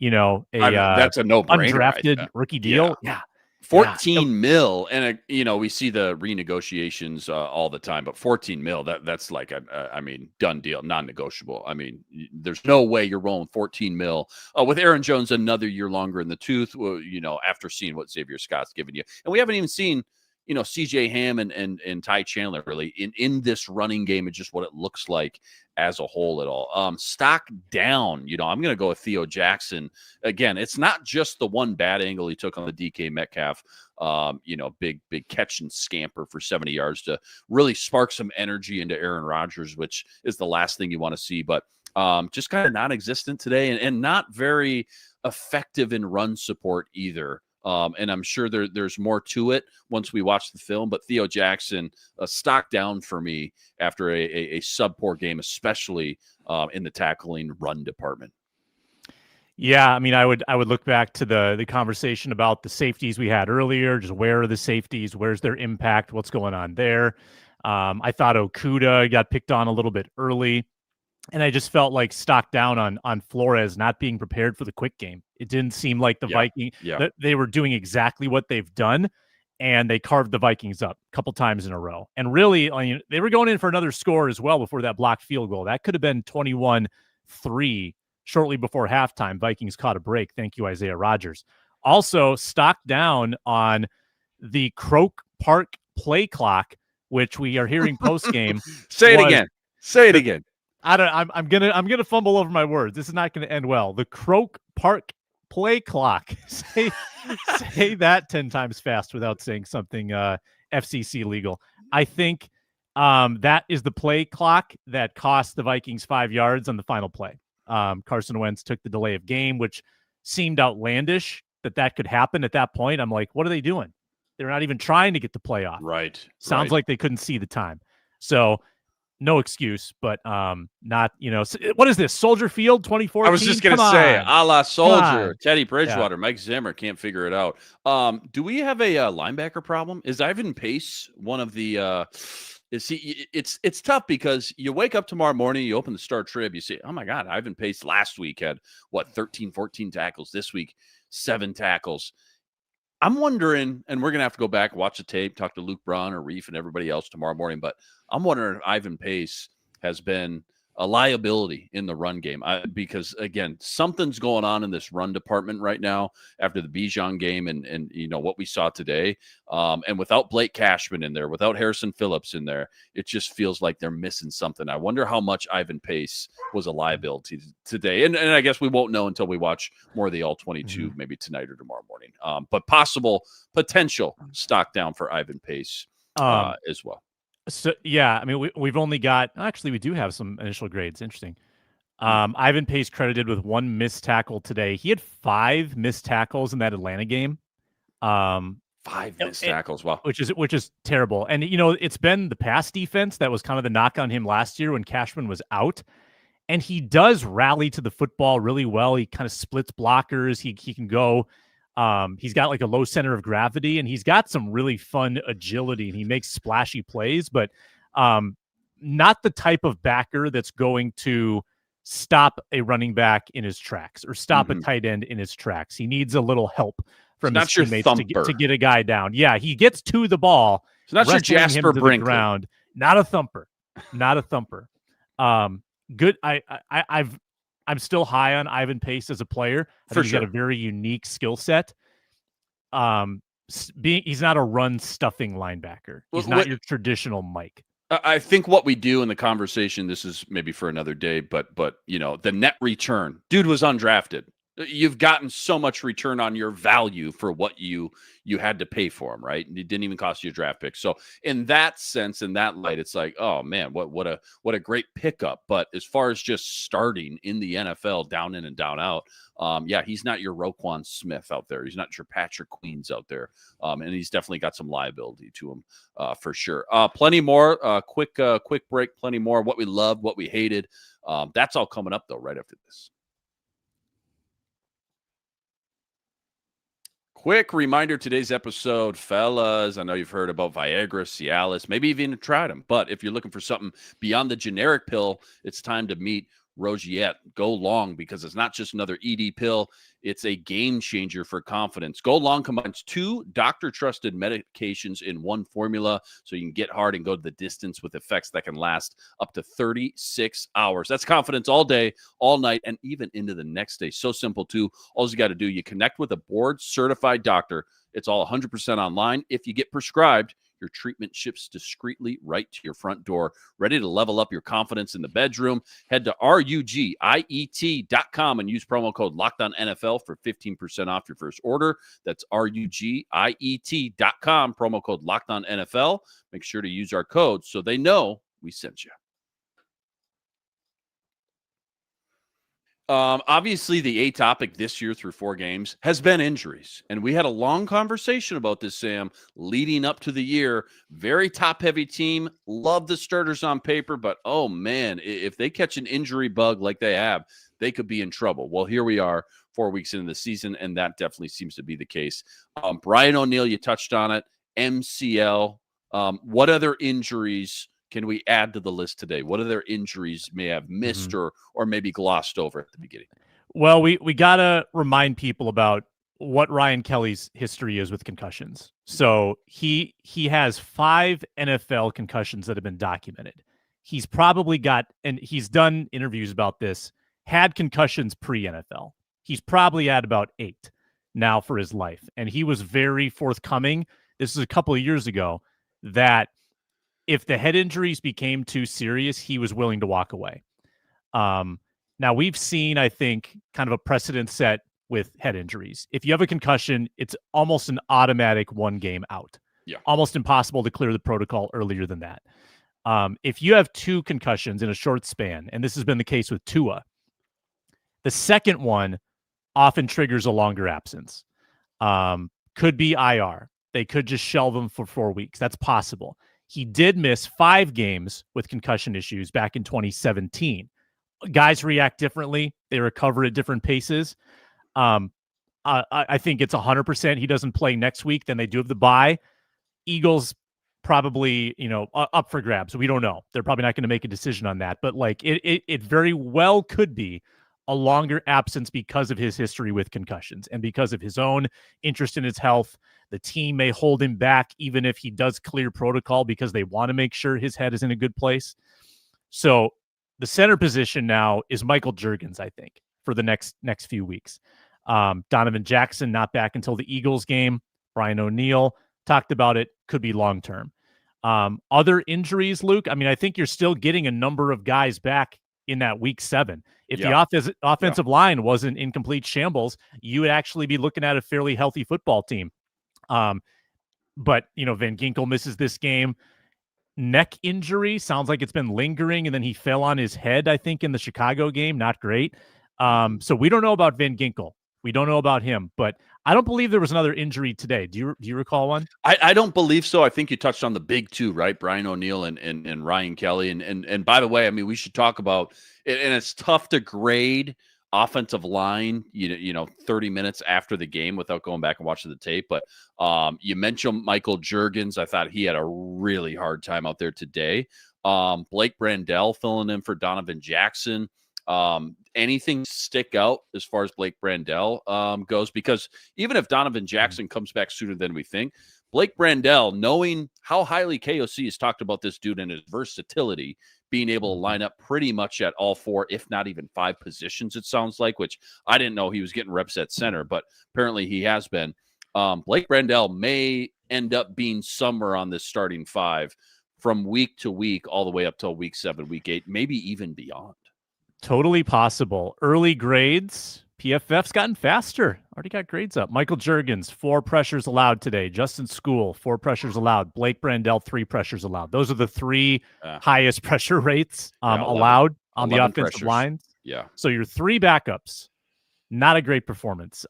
that's a no-brainer. Undrafted rookie deal. Yeah. 14 mil. And, we see the renegotiations all the time, but 14 mil, that's like, done deal, non-negotiable. I mean, there's no way you're rolling 14 mil with Aaron Jones another year longer in the tooth, after seeing what Xavier Scott's given you. And we haven't even seen, CJ Ham and Ty Chandler really in this running game and just what it looks like as a whole at all. Stock down, I'm going to go with Theo Jackson. Again, it's not just the one bad angle he took on the DK Metcalf, big catch and scamper for 70 yards to really spark some energy into Aaron Rodgers, which is the last thing you want to see. But just kind of non-existent today and not very effective in run support either. And I'm sure there's more to it once we watch the film. But Theo Jackson, stock down for me after a sub-poor game, especially in the tackling run department. Yeah, I mean, I would look back to the conversation about the safeties we had earlier. Just where are the safeties? Where's their impact? What's going on there? I thought Okudah got picked on a little bit early. And I just felt like stock down on Flores not being prepared for the quick game. It didn't seem like the Vikings, that they were doing exactly what they've done, and they carved the Vikings up a couple times in a row. And really, they were going in for another score as well before that blocked field goal. That could have been 21-3 shortly before halftime. Vikings caught a break. Thank you, Isaiah Rodgers. Also, stock down on the Croke Park play clock, which we are hearing post-game. Say it again. I'm gonna fumble over my words. This is not gonna end well. The Croke Park play clock. Say that 10 times fast without saying something FCC legal. I think that is the play clock that cost the Vikings 5 yards on the final play. Carson Wentz took the delay of game, which seemed outlandish that could happen at that point. I'm like, what are they doing? They're not even trying to get the play off. Right. Sounds like they couldn't see the time. So no excuse, but not, what is this? Soldier Field 2014? I was just going to say, a la Soldier, Teddy Bridgewater, Mike Zimmer can't figure it out. Do we have a linebacker problem? Is Ivan Pace one of the it's tough because you wake up tomorrow morning, you open the Star Trib, you say, oh my God, Ivan Pace last week had 13, 14 tackles. This week, 7 tackles. I'm wondering, and we're going to have to go back, watch the tape, talk to Luke Braun or Reef and everybody else tomorrow morning, but I'm wondering if Ivan Pace has been a liability in the run game because, again, something's going on in this run department right now after the Bijan game and what we saw today. And without Blake Cashman in there, without Harrison Phillips in there, it just feels like they're missing something. I wonder how much Ivan Pace was a liability today. And I guess we won't know until we watch more of the All-22 maybe tonight or tomorrow morning. But potential stock down for Ivan Pace as well. So, yeah, I mean, we've only got – actually, we do have some initial grades. Interesting. Ivan Pace credited with 1 missed tackle today. He had 5 missed tackles in that Atlanta game. 5 missed tackles, wow. Which is terrible. And, it's been the pass defense that was kind of the knock on him last year when Cashman was out. And he does rally to the football really well. He kind of splits blockers. He can go – he's got like a low center of gravity and he's got some really fun agility and he makes splashy plays, but not the type of backer that's going to stop a running back in his tracks or stop a tight end in his tracks. He needs a little help from his teammates to get a guy down. Yeah, he gets to the ball. So that's your Jasper Brinkley. Not a thumper. Good. I'm still high on Ivan Pace as a player. I think he's got a very unique skill set. He's not a run stuffing linebacker. He's not your traditional Mike. I think what we do in the conversation, this is maybe for another day, but the net return, dude was undrafted. You've gotten so much return on your value for what you had to pay for him, right? And it didn't even cost you a draft pick. So in that sense, in that light, it's like, oh man, what a great pickup. But as far as just starting in the NFL, down in and down out, he's not your Roquan Smith out there. He's not your Patrick Queens out there. And he's definitely got some liability to him for sure. Plenty more, quick break, plenty more. What we loved, what we hated. That's all coming up though, right after this. Quick reminder, today's episode, fellas, I know you've heard about Viagra, Cialis, maybe even tried them, but if you're looking for something beyond the generic pill, it's time to meet Rogiette. Go Long, because it's not just another ED pill, it's a game changer for confidence. Go Long combines 2 doctor-trusted medications in one formula, so you can get hard and go to the distance with effects that can last up to 36 hours. That's confidence all day, all night, and even into the next day. So simple, too. All you got to do, you connect with a board-certified doctor. It's all 100% online. If you get prescribed, your treatment ships discreetly right to your front door. Ready to level up your confidence in the bedroom? Head to rugiet.com and use promo code LOCKEDONNFL for 15% off your first order. That's rugiet.com, promo code LOCKEDONNFL. Make sure to use our code so they know we sent you. Obviously, the A topic this year through 4 games has been injuries. And we had a long conversation about this, Sam, leading up to the year. Very top-heavy team. Love the starters on paper, but, oh, man, if they catch an injury bug like they have, they could be in trouble. Well, here we are 4 weeks into the season, and that definitely seems to be the case. Brian O'Neill, you touched on it. MCL. What other injuries can we add to the list today? What other injuries may have missed or maybe glossed over at the beginning? Well, we got to remind people about what Ryan Kelly's history is with concussions. So he has 5 NFL concussions that have been documented. He's probably got, and he's done interviews about this, had concussions pre-NFL. He's probably had about 8 now for his life. And he was very forthcoming. This is a couple of years ago, that if the head injuries became too serious, he was willing to walk away. Now, we've seen, I think, kind of a precedent set with head injuries. If you have a concussion, it's almost an automatic 1 game out. Yeah. Almost impossible to clear the protocol earlier than that. If you have 2 concussions in a short span, and this has been the case with Tua, the second one often triggers a longer absence. Could be IR. They could just shelve him for 4 weeks. That's possible. He did miss 5 games with concussion issues back in 2017. Guys react differently. They recover at different paces. I think it's 100% he doesn't play next week. Then they do have the bye. Eagles probably, up for grabs. We don't know. They're probably not going to make a decision on that. But like it very well could be a longer absence because of his history with concussions and because of his own interest in his health. The team may hold him back even if he does clear protocol because they want to make sure his head is in a good place. So the center position now is Michael Juergens, I think, for the next few weeks. Donovan Jackson not back until the Eagles game. Brian O'Neill talked about it, could be long-term. Other injuries, Luke, I mean, I think you're still getting a number of guys back in that week 7. If the offensive line wasn't in complete shambles, you would actually be looking at a fairly healthy football team. But, Van Ginkel misses this game. Neck injury sounds like it's been lingering, and then he fell on his head, I think, in the Chicago game. Not great. So we don't know about Van Ginkel. We don't know about him, but I don't believe there was another injury today. Do you recall one? I don't believe so. I think you touched on the big 2, right? Brian O'Neill and Ryan Kelly. And by the way, I mean, we should talk about it, and it's tough to grade offensive line, 30 minutes after the game without going back and watching the tape. But you mentioned Michael Juergens. I thought he had a really hard time out there today. Blake Brandel filling in for Donovan Jackson. Anything stick out as far as Blake Brandel goes? Because even if Donovan Jackson comes back sooner than we think, Blake Brandel, knowing how highly KOC has talked about this dude and his versatility, being able to line up pretty much at all 4, if not even 5 positions, it sounds like, which I didn't know he was getting reps at center, but apparently he has been. Blake Brandel may end up being somewhere on this starting 5 from week to week, all the way up till week 7, week 8, maybe even beyond. Totally possible. Early grades. PFF's gotten faster. Already got grades up. Michael Juergens, 4 pressures allowed today. Justin School, 4 pressures allowed. Blake Brandel, 3 pressures allowed. Those are the 3 highest pressure rates allowed on the offensive pressures. Lines. Yeah. So your 3 backups, not a great performance.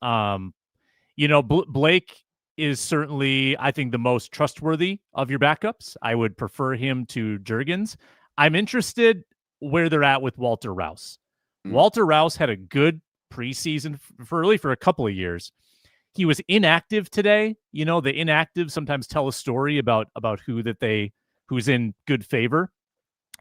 Blake is certainly, I think, the most trustworthy of your backups. I would prefer him to Juergens. I'm interested where they're at with Walter Rouse. Walter Rouse had a good preseason for a couple of years. he was inactive today. You know, the inactive sometimes tell a story about who's in good favor.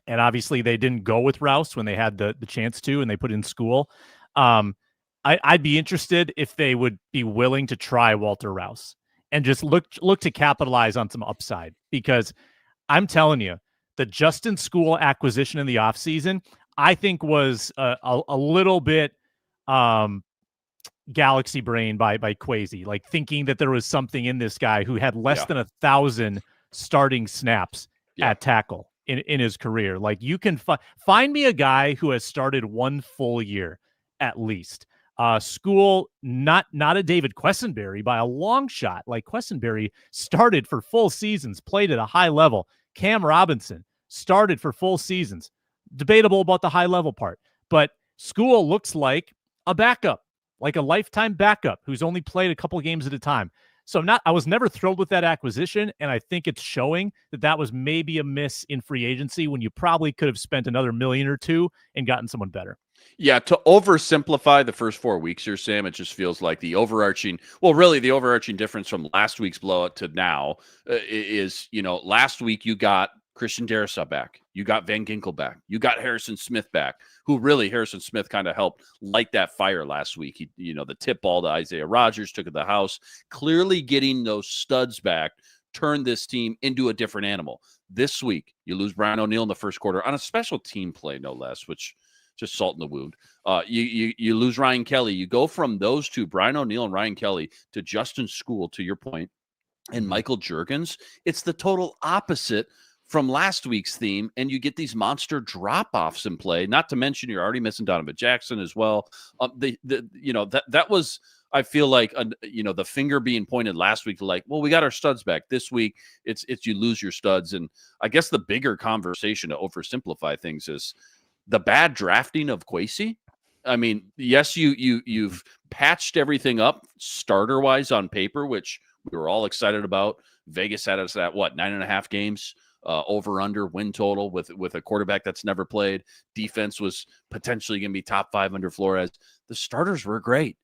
And obviously they didn't go with Rouse when they had the chance to, and they put in School. I'd be interested if they would be willing to try Walter Rouse and just look to capitalize on some upside, because I'm telling you, the Justin School acquisition in the offseason, I think was a little bit galaxy brain by Kwesi, like thinking that there was something in this guy who had less than 1,000 starting snaps at tackle in his career. Like, you can find me a guy who has started one full year at least. School, not a David Quessenberry by a long shot. Like, Quessenberry started for full seasons, played at a high level. Cam Robinson started for full seasons. Debatable about the high level part, but School looks like a backup, like a lifetime backup who's only played a couple games at a time. So I was never thrilled with that acquisition, and I think it's showing that was maybe a miss in free agency when you probably could have spent another $1 million or $2 million and gotten someone better. Yeah, to oversimplify the first 4 weeks here, Sam, it just feels like the overarching difference from last week's blowout to now is, last week you got Christian Darrisaw back. You got Van Ginkel back. You got Harrison Smith back, who really, Harrison Smith kind of helped light that fire last week. He, the tip ball to Isaiah Rodgers took it to the house. Clearly getting those studs back turned this team into a different animal. This week, you lose Brian O'Neill in the first quarter on a special team play, no less, which just salt in the wound. You lose Ryan Kelly. You go from those two, Brian O'Neill and Ryan Kelly, to Justin School, to your point, and Michael Juergens. It's the total opposite from last week's theme, and you get these monster drop-offs in play. Not to mention you're already missing Donovan Jackson as well. That was, I feel like, the finger being pointed last week to, like, well, we got our studs back. This week it's you lose your studs. And I guess the bigger conversation, to oversimplify things, is the bad drafting of Kwesi. I mean, yes, you've patched everything up starter-wise on paper, which we were all excited about. Vegas had us at 9.5 games. Over under win total with a quarterback that's never played. Defense was potentially going to be top 5 under Flores. The starters were great,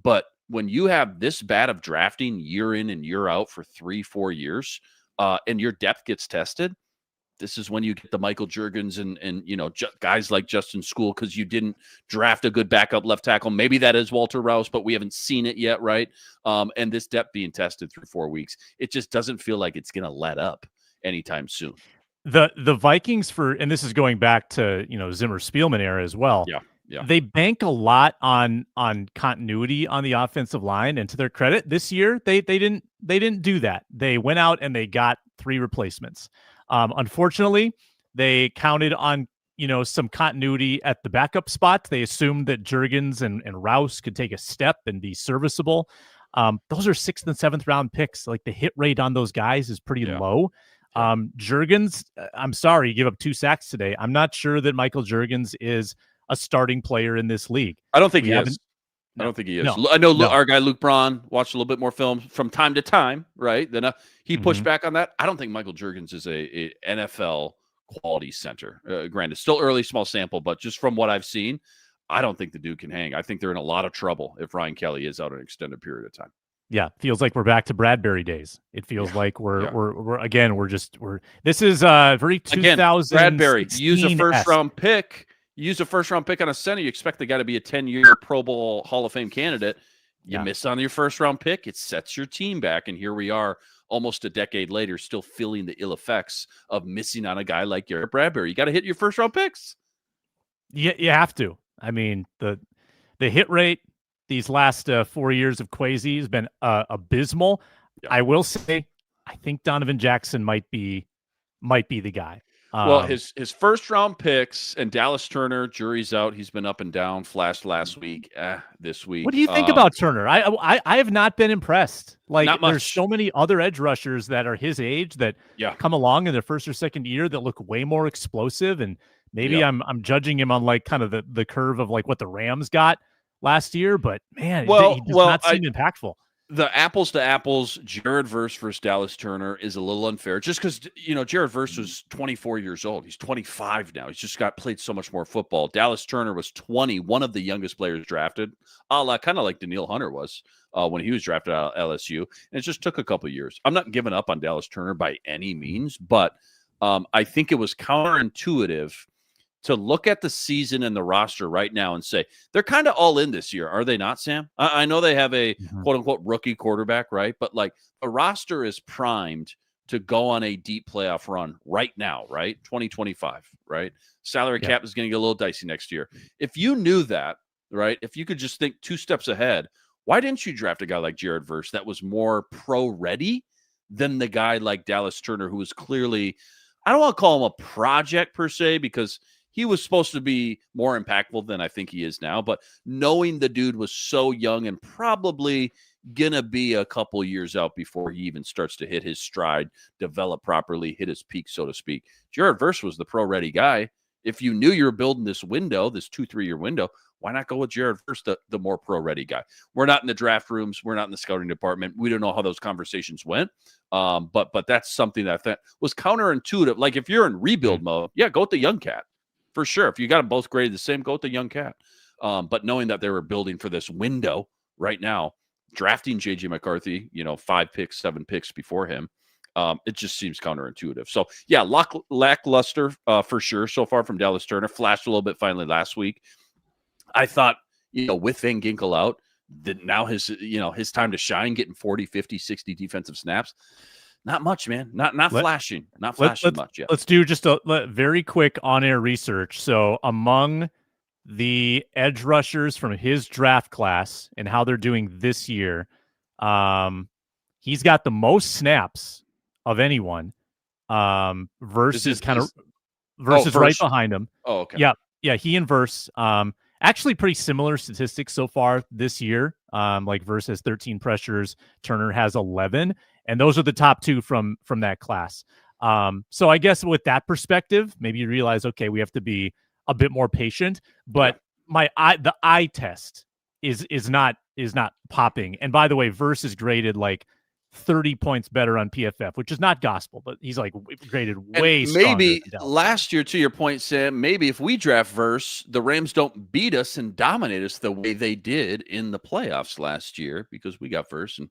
but when you have this bad of drafting year in and year out for 3-4 years, and your depth gets tested, this is when you get the Michael Juergens and guys like Justin School, because you didn't draft a good backup left tackle. Maybe that is Walter Rouse, but we haven't seen it yet, right? And this depth being tested through 4 weeks, it just doesn't feel like it's going to let up anytime soon. The Vikings, and this is going back to Zimmer Spielman era as well. Yeah. They bank a lot on continuity on the offensive line, and to their credit, this year they didn't do that. They went out and they got 3 replacements. Unfortunately, they counted on some continuity at the backup spot. They assumed that Juergens and Rouse could take a step and be serviceable. Those are 6th and 7th round picks. Like, the hit rate on those guys is pretty low. Juergens, I'm sorry, you give up 2 sacks today. I'm not sure that Michael Juergens is a starting player in this league. I don't think he is. I don't think he is. No. I know our guy Luke Braun watched a little bit more film from time to time, right? Then he pushed back on that. I don't think Michael Juergens is a NFL quality center. Granted, still early, small sample, but just from what I've seen, I don't think the dude can hang. I think they're in a lot of trouble if Ryan Kelly is out an extended period of time. Yeah, feels like we're back to Bradbury days. It feels like we're this is very 2000. Bradbury, use a first round pick. Use a first round pick on a center. You expect the guy to be a 10-year Pro Bowl Hall of Fame candidate. You miss on your first round pick, it sets your team back, and here we are almost a decade later, still feeling the ill effects of missing on a guy like Garrett Bradbury. You got to hit your first round picks. Yeah, you have to. I mean, the hit rate these last 4 years of Kwesi has been abysmal. Yeah. I will say, I think Donovan Jackson might be the guy. Well, his first round picks and Dallas Turner, jury's out. He's been up and down, flashed last week, this week. What do you think about Turner? I have not been impressed. Like, there's so many other edge rushers that are his age that come along in their first or second year that look way more explosive, and maybe I'm judging him on like kind of the curve of like what the Rams got last year, but man, he does not seem impactful. the apples to apples, Jared versus Dallas Turner is a little unfair just because, Jared was 24 years old. He's 25 now. He's just played so much more football. Dallas Turner was 20, one of the youngest players drafted, kind of like Daniil Hunter was when he was drafted out of LSU. And it just took a couple of years. I'm not giving up on Dallas Turner by any means, but I think it was counterintuitive to look at the season and the roster right now and say, they're kind of all in this year. Are they not, Sam? I know they have a quote unquote rookie quarterback, right? But like the roster is primed to go on a deep playoff run right now, right? 2025, right? Salary cap is going to get a little dicey next year. If you knew that, right? If you could just think 2 steps ahead, why didn't you draft a guy like Jared Verse that was more pro ready than the guy like Dallas Turner, who was clearly, I don't want to call him a project per se, because he was supposed to be more impactful than I think he is now. But knowing the dude was so young and probably going to be a couple years out before he even starts to hit his stride, develop properly, hit his peak, so to speak. Jared Verse was the pro-ready guy. If you knew you were building this window, this 2-3 year window, why not go with Jared Verse, the more pro-ready guy? We're not in the draft rooms. We're not in the scouting department. We don't know how those conversations went. But that's something that I thought was counterintuitive. Like if you're in rebuild mode, go with the young cat. For sure. If you got them both graded the same, go with the young cat. But knowing that they were building for this window right now, drafting J.J. McCarthy, 5 picks, 7 picks before him, it just seems counterintuitive. So, lackluster for sure so far from Dallas Turner. Flashed a little bit finally last week. I thought, with Van Ginkel out, that now his time to shine, getting 40, 50, 60 defensive snaps. Not much, man. Not flashing. Not flashing much yet. Let's do just a very quick on-air research. So among the edge rushers from his draft class and how they're doing this year, he's got the most snaps of anyone. Versus right behind him. Oh, okay. Yeah. He and Verse. Actually, pretty similar statistics so far this year. Like Verse has 13 pressures, Turner has 11. And those are the top 2 from that class. So I guess with that perspective, maybe you realize, okay, we have to be a bit more patient. But the eye test is not popping. And by the way, Verse is graded like 30 points better on PFF, which is not gospel, but he's like graded way stronger. Maybe last year, to your point, Sam, maybe if we draft Verse, the Rams don't beat us and dominate us the way they did in the playoffs last year because we got Verse and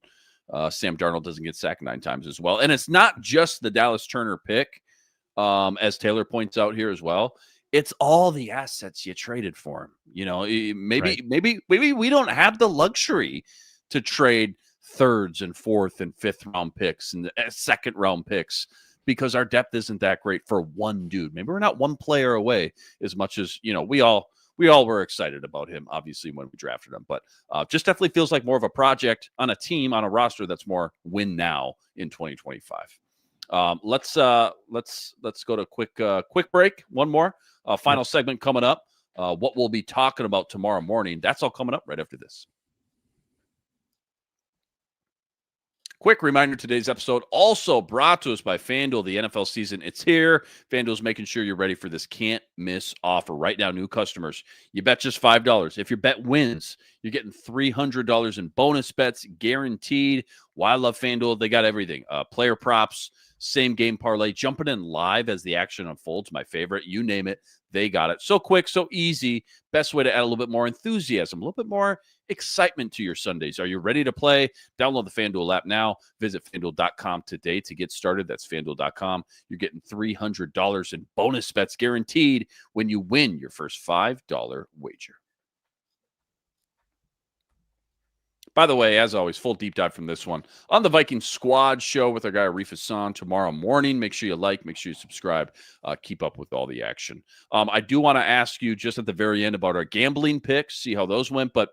Sam Darnold doesn't get sacked 9 times as well. And it's not just the Dallas Turner pick, as Taylor points out here as well. It's all the assets you traded for him. Maybe we don't have the luxury to trade 3rd and 4th and 5th round picks and 2nd round picks because our depth isn't that great for one dude. Maybe we're not one player away as much as, we all were excited about him, obviously, when we drafted him. But just definitely feels like more of a project on a team, on a roster that's more win now in 2025. Let's go to quick break. One more final segment coming up. What we'll be talking about tomorrow morning. That's all coming up right after this. Quick reminder, today's episode also brought to us by FanDuel. The NFL season, it's here. FanDuel's making sure you're ready for this can't-miss offer. Right now, new customers, you bet just $5. If your bet wins, you're getting $300 in bonus bets, guaranteed. Why I love FanDuel, they got everything. Player props, same game parlay, jumping in live as the action unfolds, my favorite. You name it, they got it. So quick, so easy. Best way to add a little bit more enthusiasm, a little bit more excitement to your Sundays. Are you ready to play? Download the FanDuel app now. Visit FanDuel.com today to get started. That's FanDuel.com. You're getting $300 in bonus bets guaranteed when you win your first $5 wager. By the way, as always, full deep dive from this one on the Viking Squad show with our guy Arif Hassan tomorrow morning. Make sure you make sure you subscribe, keep up with all the action. I do want to ask you just at the very end about our gambling picks, see how those went. But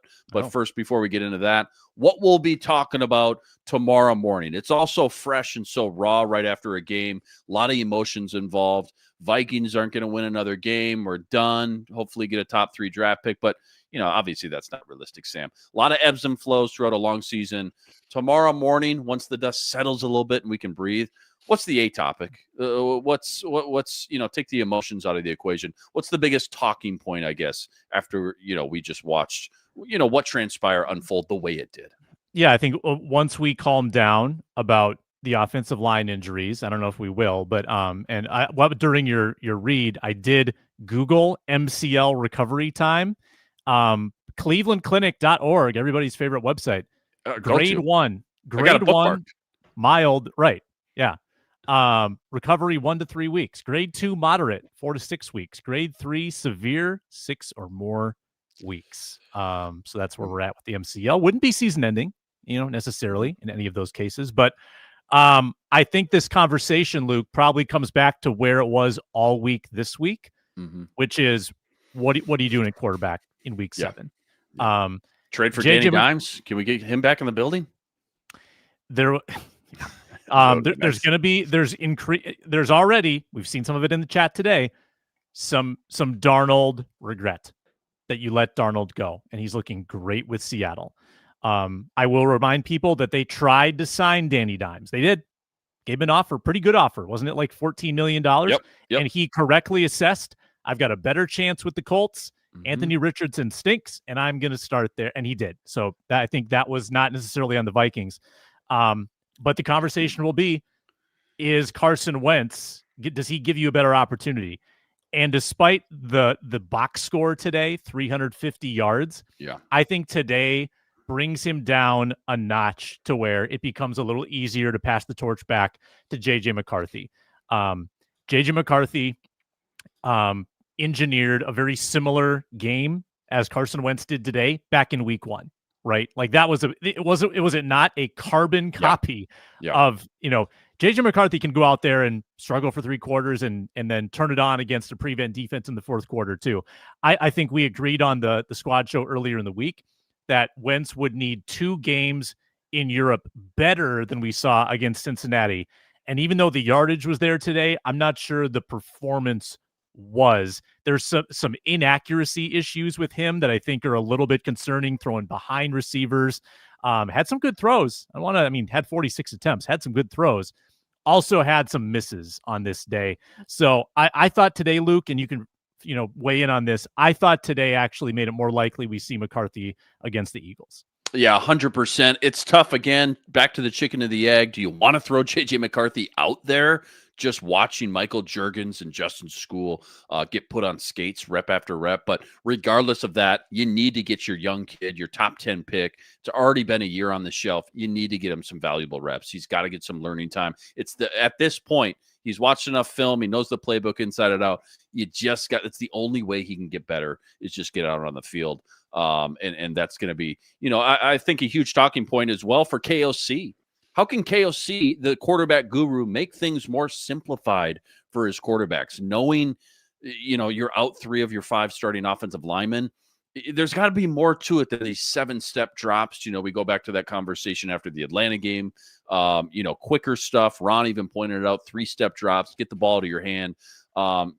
first, before we get into that, what we'll be talking about tomorrow morning. It's also fresh and so raw right after a game. A lot of emotions involved. Vikings aren't going to win another game. We're done. Hopefully get a top 3 draft pick, but obviously that's not realistic, Sam. A lot of ebbs and flows throughout a long season. Tomorrow morning, once the dust settles a little bit and we can breathe, what's the A topic? What's take the emotions out of the equation. What's the biggest talking point, I guess, after, we just watched, what transpired unfold the way it did? Yeah, I think once we calm down about the offensive line injuries, I don't know if we will, but during your read, I did Google MCL recovery time. Clevelandclinic.org, everybody's favorite website. Grade one, mild, right? Yeah. Recovery 1 to 3 weeks. Grade 2, moderate, 4 to 6 weeks. Grade 3, severe, 6 or more weeks. So that's where we're at with the MCL. Wouldn't be season ending, necessarily in any of those cases. But I think this conversation, Luke, probably comes back to where it was all week this week, which is what are you doing at quarterback in week 7? Trade for Danny Dimes. Can we get him back in the building? There's already, we've seen some of it in the chat today, some Darnold regret that you let Darnold go, and he's looking great with Seattle. I will remind people that they tried to sign Danny Dimes. They did. Gave him an offer, pretty good offer. Wasn't it like $14 million? Yep. And he correctly assessed, I've got a better chance with the Colts. Anthony Richardson stinks, and I'm going to start there. And he did. So I think that was not necessarily on the Vikings. But the conversation will be, is Carson Wentz, does he give you a better opportunity? And despite the box score today, 350 yards, I think today brings him down a notch to where it becomes a little easier to pass the torch back to J.J. McCarthy. J.J. McCarthy engineered a very similar game as Carson Wentz did today back in week 1, right? Like that was was it not a carbon copy of, J.J. McCarthy can go out there and struggle for 3 quarters and then turn it on against a prevent defense in the 4th quarter too. I think we agreed on the squad show earlier in the week that Wentz would need 2 games in Europe better than we saw against Cincinnati. And even though the yardage was there today, I'm not sure the performance was. There's some inaccuracy issues with him that I think are a little bit concerning, throwing behind receivers. Had some good throws. Had 46 attempts, had some good throws. Also had some misses on this day. So I thought today, Luke, and you can weigh in on this. I thought today actually made it more likely we see McCarthy against the Eagles. Yeah, 100%. It's tough. Again, back to the chicken or the egg. Do you want to throw J.J. McCarthy out there? Just watching Michael Juergens and Justin School get put on skates rep after rep. But regardless of that, you need to get your young kid, your top 10 pick. It's already been a year on the shelf. You need to get him some valuable reps. He's got to get some learning time. At this point, he's watched enough film. He knows the playbook inside and out. It's the only way he can get better is just get out on the field. And that's going to be, I think a huge talking point as well for KOC. How can KOC, the quarterback guru, make things more simplified for his quarterbacks? Knowing, you're out 3 of your 5 starting offensive linemen, there's got to be more to it than these 7-step drops. We go back to that conversation after the Atlanta game. Quicker stuff. Ron even pointed it out: 3-step drops, get the ball to your hand. I'm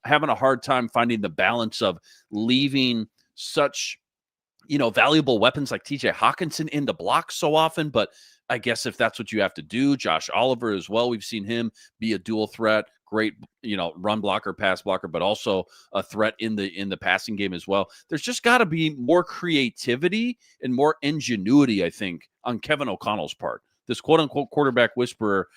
having a hard time finding the balance of leaving such valuable weapons like TJ Hawkinson in the block so often, but I guess if that's what you have to do, Josh Oliver as well, we've seen him be a dual threat, great, run blocker, pass blocker, but also a threat in the passing game as well. There's just got to be more creativity and more ingenuity, I think, on Kevin O'Connell's part. This quote unquote quarterback whisperer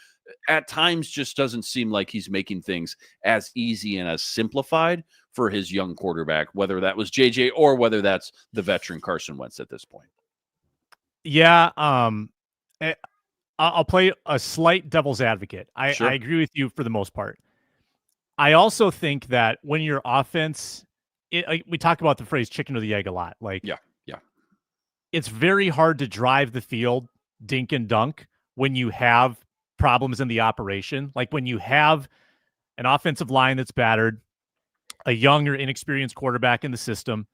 at times just doesn't seem like he's making things as easy and as simplified for his young quarterback, whether that was JJ or whether that's the veteran Carson Wentz at this point. Yeah. I'll play a slight devil's advocate. I agree with you for the most part. I also think that when your offense, we talk about the phrase chicken or the egg a lot. It's very hard to drive the field dink and dunk when you have problems in the operation. Like when you have an offensive line that's battered, a young or inexperienced quarterback in the system,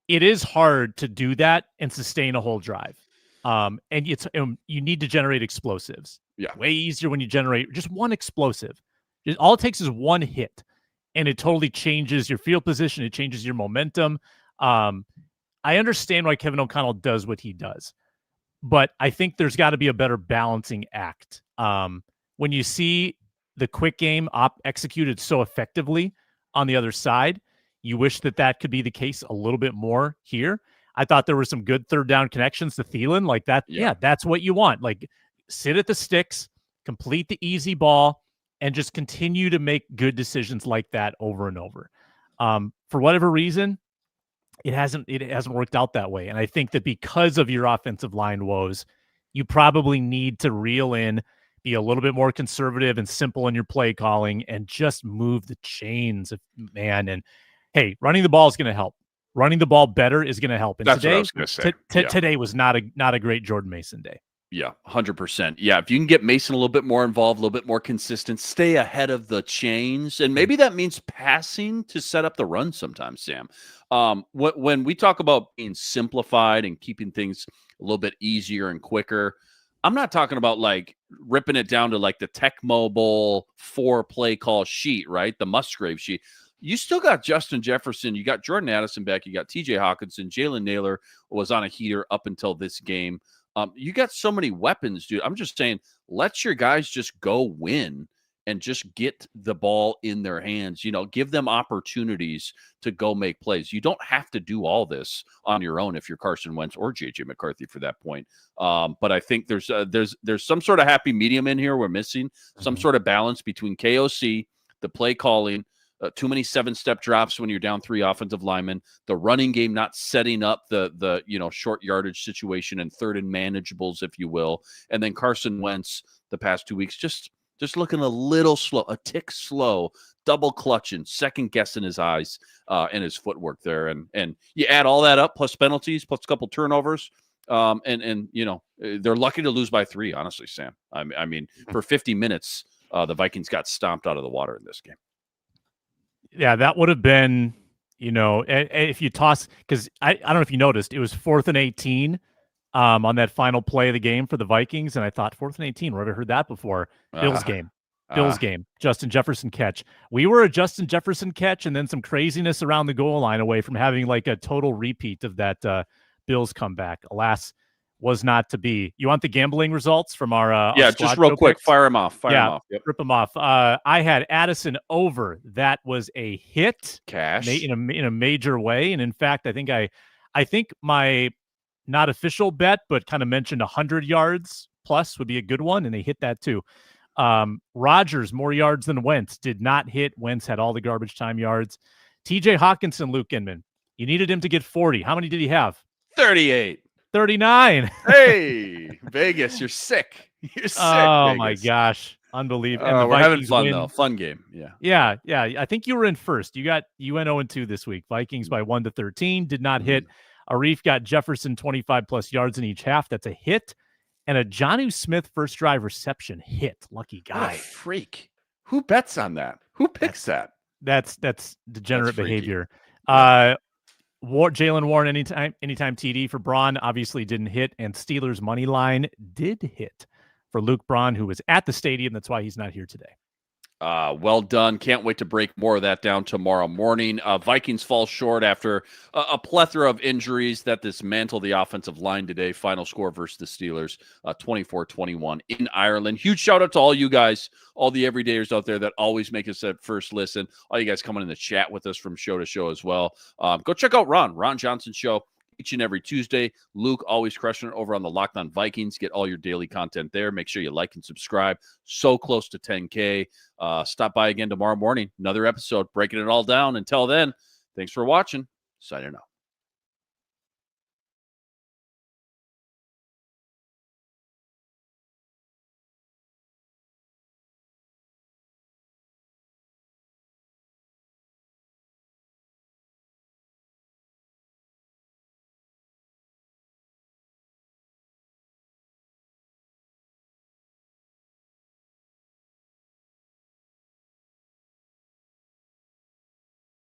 it is hard to do that and sustain a whole drive. And you need to generate explosives. Yeah. Way easier when you generate just one explosive. All it takes is one hit, and it totally changes your field position. It changes your momentum. I understand why Kevin O'Connell does what he does, but I think there's got to be a better balancing act. When you see the quick game executed so effectively on the other side, you wish that could be the case a little bit more here. I thought there were some good third down connections to Thielen. Like that, yeah, that's what you want. Like sit at the sticks, complete the easy ball, and just continue to make good decisions like that over and over. For whatever reason, it hasn't worked out that way. And I think that because of your offensive line woes, you probably need to reel in, be a little bit more conservative and simple in your play calling, and just move the chains, man. And hey, running the ball is going to help. Running the ball better is going to help. And that's today, what I was going to say. Today was not a great Jordan Mason day. Yeah, 100%. Yeah, if you can get Mason a little bit more involved, a little bit more consistent, stay ahead of the chains, and maybe that means passing to set up the run sometimes, Sam. When we talk about being simplified and keeping things a little bit easier and quicker, I'm not talking about like ripping it down to like the Tech Mobile 4-play call sheet, right? The Musgrave sheet. You still got Justin Jefferson. You got Jordan Addison back. You got TJ Hawkinson. Jalen Nailor was on a heater up until this game. You got so many weapons, dude. I'm just saying, let your guys just go win and just get the ball in their hands. You know, give them opportunities to go make plays. You don't have to do all this on your own if you're Carson Wentz or JJ McCarthy for that point. But I think there's some sort of happy medium in here we're missing, some sort of balance between KOC, the play calling, too many 7-step drops when you're down 3 offensive linemen, the running game not setting up the short yardage situation and third and manageables, if you will, and then Carson Wentz the past 2 weeks just looking a little slow, a tick slow, double clutching, second guessing his eyes and his footwork there, and you add all that up plus penalties plus a couple turnovers. And they're lucky to lose by 3, honestly, Sam. I mean, for 50 minutes, the Vikings got stomped out of the water in this game. Yeah, that would have been, if you toss, because I don't know if you noticed, it was 4th and 18 on that final play of the game for the Vikings. And I thought 4th and 18, where have I heard that before? Bills game, Justin Jefferson catch. We were a Justin Jefferson catch and then some craziness around the goal line away from having like a total repeat of that Bills comeback. Alas, was not to be. You want the gambling results from our just real quick, picks? Fire them off. Yep. Rip them off. I had Addison over. That was a hit, cash in a major way. And in fact, I think my not official bet, but kind of mentioned 100 yards plus would be a good one, and they hit that too. Rodgers more yards than Wentz did not hit. Wentz had all the garbage time yards. TJ Hawkinson, Luke Inman, you needed him to get 40. How many did he have? 38. 39. Hey, Vegas, you're sick. You're sick. Oh, Vegas. my gosh. Unbelievable. And we're having fun, though. Fun game. Yeah. I think you were in first. You went 0-2 this week. Vikings by 1-13. Did not hit. Arif got Jefferson 25-plus yards in each half. That's a hit. And a Jonnu Smith first drive reception hit. Lucky guy. What a freak. Who bets on that? Who picks that? That's degenerate behavior. Yeah. Jalen Warren anytime TD for Braun obviously didn't hit, and Steelers money line did hit for Luke Braun, who was at the stadium. That's why he's not here today. Well done. Can't wait to break more of that down tomorrow morning. Vikings fall short after a plethora of injuries that dismantle the offensive line today. Final score versus the Steelers, 24-21 in Ireland. Huge shout out to all you guys, all the everydayers out there that always make us that first listen. All you guys coming in the chat with us from show to show as well. Go check out Ron Johnson's show. Each and every Tuesday. Luke always crushing it over on the Locked On Vikings. Get all your daily content there. Make sure you like and subscribe. So close to 10K. Stop by again tomorrow morning. Another episode, breaking it all down. Until then, thanks for watching. Signing out.